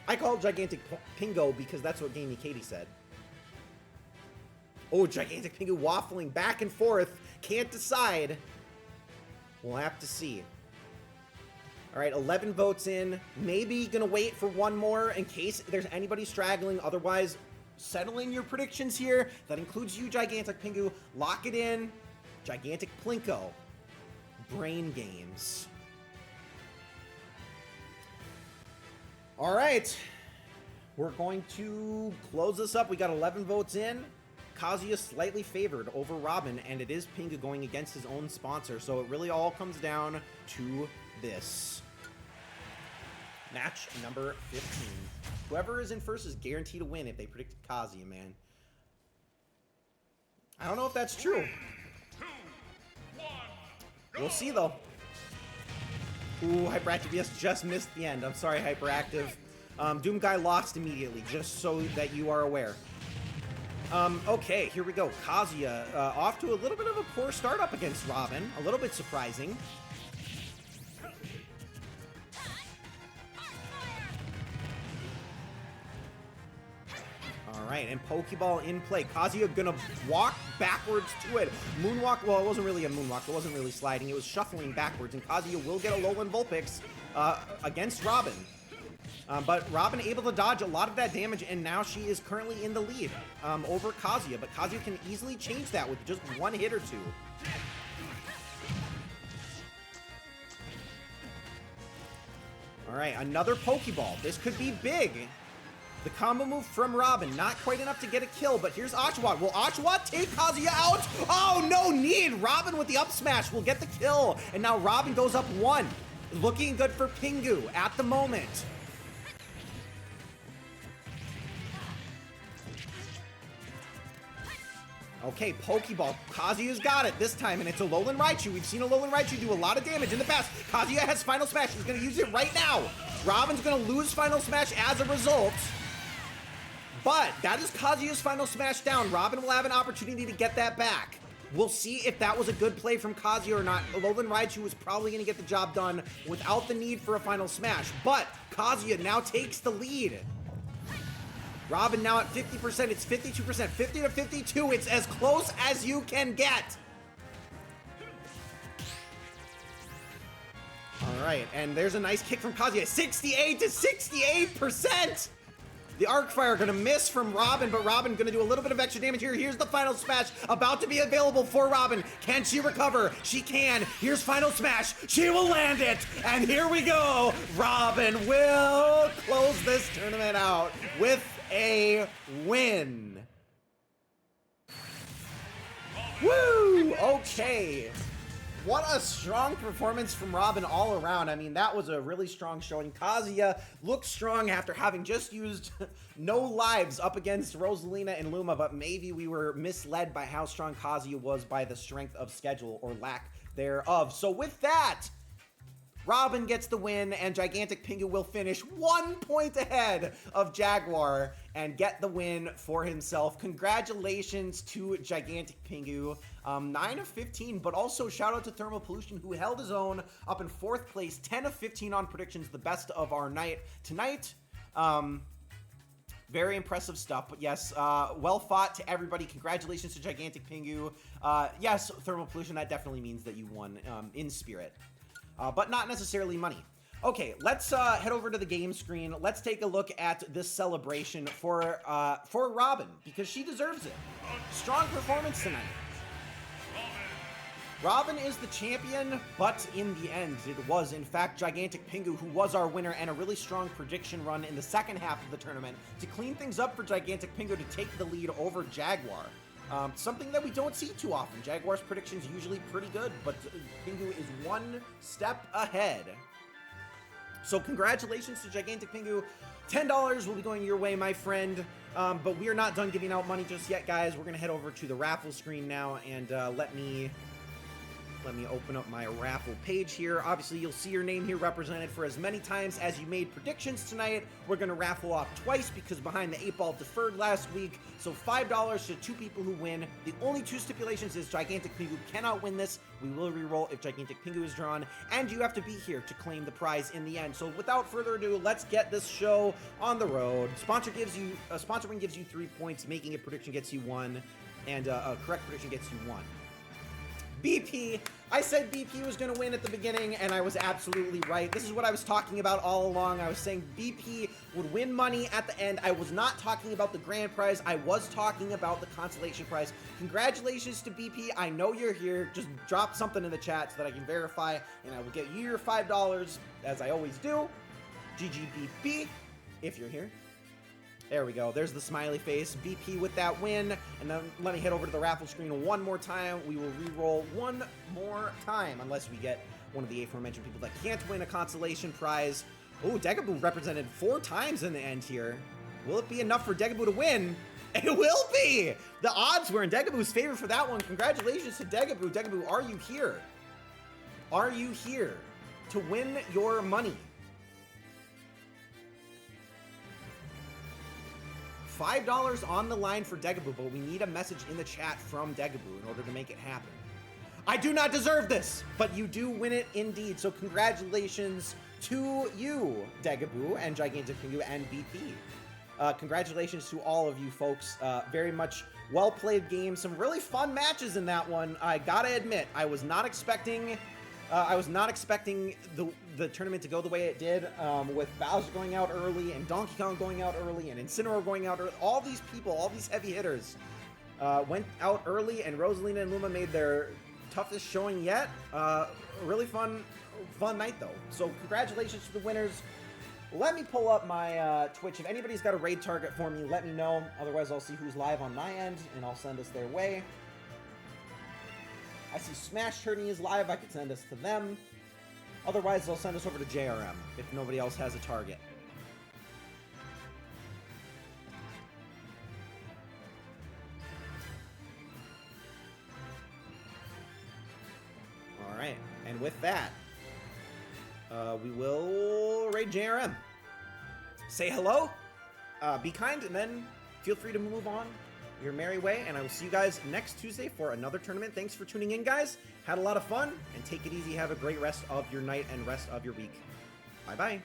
I called Gigantic Pingu because that's what Gamey Katie said. Oh, Gigantic Pingu waffling back and forth. Can't decide. We'll have to see. All right, 11 votes in. Maybe gonna wait for one more in case there's anybody straggling. Otherwise, settle in your predictions here. That includes you, Gigantic Pingu. Lock it in. Gigantic Plinko. Brain games. All right. We're going to close this up. We got 11 votes in. Kazuya slightly favored over Robin, and it is Pingu going against his own sponsor. So it really all comes down to this. Match number 15. Whoever is in first is guaranteed to win if they predicted Kazuya, man. I don't know if that's true.
3, 2, 1, go.
We'll see, though. Ooh, Hyperactive, yes, just missed the end. I'm sorry, Hyperactive. Doom Guy lost immediately, just so that you are aware. Okay, here we go. Kazuya, off to a little bit of a poor start up against Robin. A little bit surprising. Alright, and Pokeball in play. Kazuya gonna walk backwards to it. Moonwalk, well, it wasn't really a moonwalk. It wasn't really sliding. It was shuffling backwards, and Kazuya will get a Alolan Vulpix against Robin. But Robin able to dodge a lot of that damage, and now she is currently in the lead over Kazuya. But Kazuya can easily change that with just one hit or two. Alright, another Pokeball. This could be big. The combo move from Robin, not quite enough to get a kill, but here's Oshawott. Will Oshawott take Kazuya out? Oh, no need! Robin with the up smash will get the kill, and now Robin goes up 1. Looking good for Pingu at the moment. Okay, Pokeball. Kazuya's got it this time, and it's Alolan Raichu. We've seen Alolan Raichu do a lot of damage in the past. Kazuya has Final Smash. He's going to use it right now. Robin's going to lose Final Smash as a result. But that is Kazuya's Final Smash down. Robin will have an opportunity to get that back. We'll see if that was a good play from Kazuya or not. Alolan Raichu was probably going to get the job done without the need for a Final Smash. But Kazuya now takes the lead. Robin now at 50%. It's 52%. 50 to 52. It's as close as you can get. All right, and there's a nice kick from Kazuya. 68 to 68%. The Arc Fire gonna miss from Robin, but Robin gonna do a little bit of extra damage here. Here's the Final Smash about to be available for Robin. Can she recover? She can. Here's Final Smash. She will land it. And here we go. Robin will close this tournament out with a win. Woo! Okay. What a strong performance from Robin all around. I mean, that was a really strong showing. Kazuya looked strong after having just used no lives up against Rosalina and Luma, but maybe we were misled by how strong Kazuya was by the strength of schedule or lack thereof. So with that, Robin gets the win, and Gigantic Pingu will finish 1 point ahead of Jaguar and get the win for himself. Congratulations to Gigantic Pingu. 9 of 15, but also shout out to Thermal Pollution, who held his own up in 4th place, 10 of 15 on predictions, the best of our night tonight. Very impressive stuff, but yes, well fought to everybody. Congratulations to Gigantic Pingu. Yes, Thermal Pollution, that definitely means that you won in spirit. But not necessarily money. Okay, let's head over to the game screen. Let's take a look at this celebration for Robin, because she deserves it. Strong performance tonight. Robin is the champion, but in the end, it was, in fact, Gigantic Pingu who was our winner, and a really strong prediction run in the second half of the tournament to clean things up for Gigantic Pingu to take the lead over Jaguar. Something that we don't see too often. Jaguar's predictions usually pretty good, but Pingu is 1 step ahead. So congratulations to Gigantic Pingu. $10 will be going your way, my friend. But we are not done giving out money just yet, guys. We're going to head over to the raffle screen now, and let me open up my raffle page here. Obviously, you'll see your name here represented for as many times as you made predictions tonight. We're going to raffle off twice because Behind the 8 Ball deferred last week. So $5 to 2 people who win. The only 2 stipulations is Gigantic Pingu cannot win this. We will re-roll if Gigantic Pingu is drawn, and you have to be here to claim the prize in the end. So without further ado, let's get this show on the road. Sponsoring gives you 3 points. Making a prediction gets you 1, and a correct prediction gets you 1. BP. I said BP was going to win at the beginning, and I was absolutely right. This is what I was talking about all along. I was saying BP would win money at the end. I was not talking about the grand prize. I was talking about the consolation prize. Congratulations to BP. I know you're here. Just drop something in the chat so that I can verify, and I will get you your $5, as I always do. GGBP, if you're here. There we go. There's the smiley face. BP with that win. And then let me head over to the raffle screen one more time. We will re-roll one more time, unless we get one of the aforementioned people that can't win a consolation prize. Oh, Degaboo represented 4 times in the end here. Will it be enough for Degaboo to win? It will be! The odds were in Degaboo's favor for that one. Congratulations to Degaboo. Degaboo, are you here? Are you here to win your money? $5 on the line for Degaboo, but we need a message in the chat from Degaboo in order to make it happen. I do not deserve this, but you do win it indeed. So congratulations to you, Degaboo and Gigantic Pingu and BP. Congratulations to all of you folks. Very much well-played game. Some really fun matches in that one. I gotta admit, I was not expecting the tournament to go the way it did, with Bowser going out early and Donkey Kong going out early and Incineroar going out early. All these people, all these heavy hitters went out early, and Rosalina and Luma made their toughest showing yet. Really fun night though. So congratulations to the winners. Let me pull up my Twitch. If anybody's got a raid target for me, let me know. Otherwise, I'll see who's live on my end, and I'll send us their way. I see Smash Tourney is live. I could send us to them. Otherwise, they'll send us over to JRM if nobody else has a target. All right, and with that, we will raid JRM. Say hello, be kind, and then feel free to move on your merry way, and I will see you guys next Tuesday for another tournament. Thanks for tuning in, guys. Had a lot of fun, and take it easy. Have a great rest of your night and rest of your week. Bye-bye.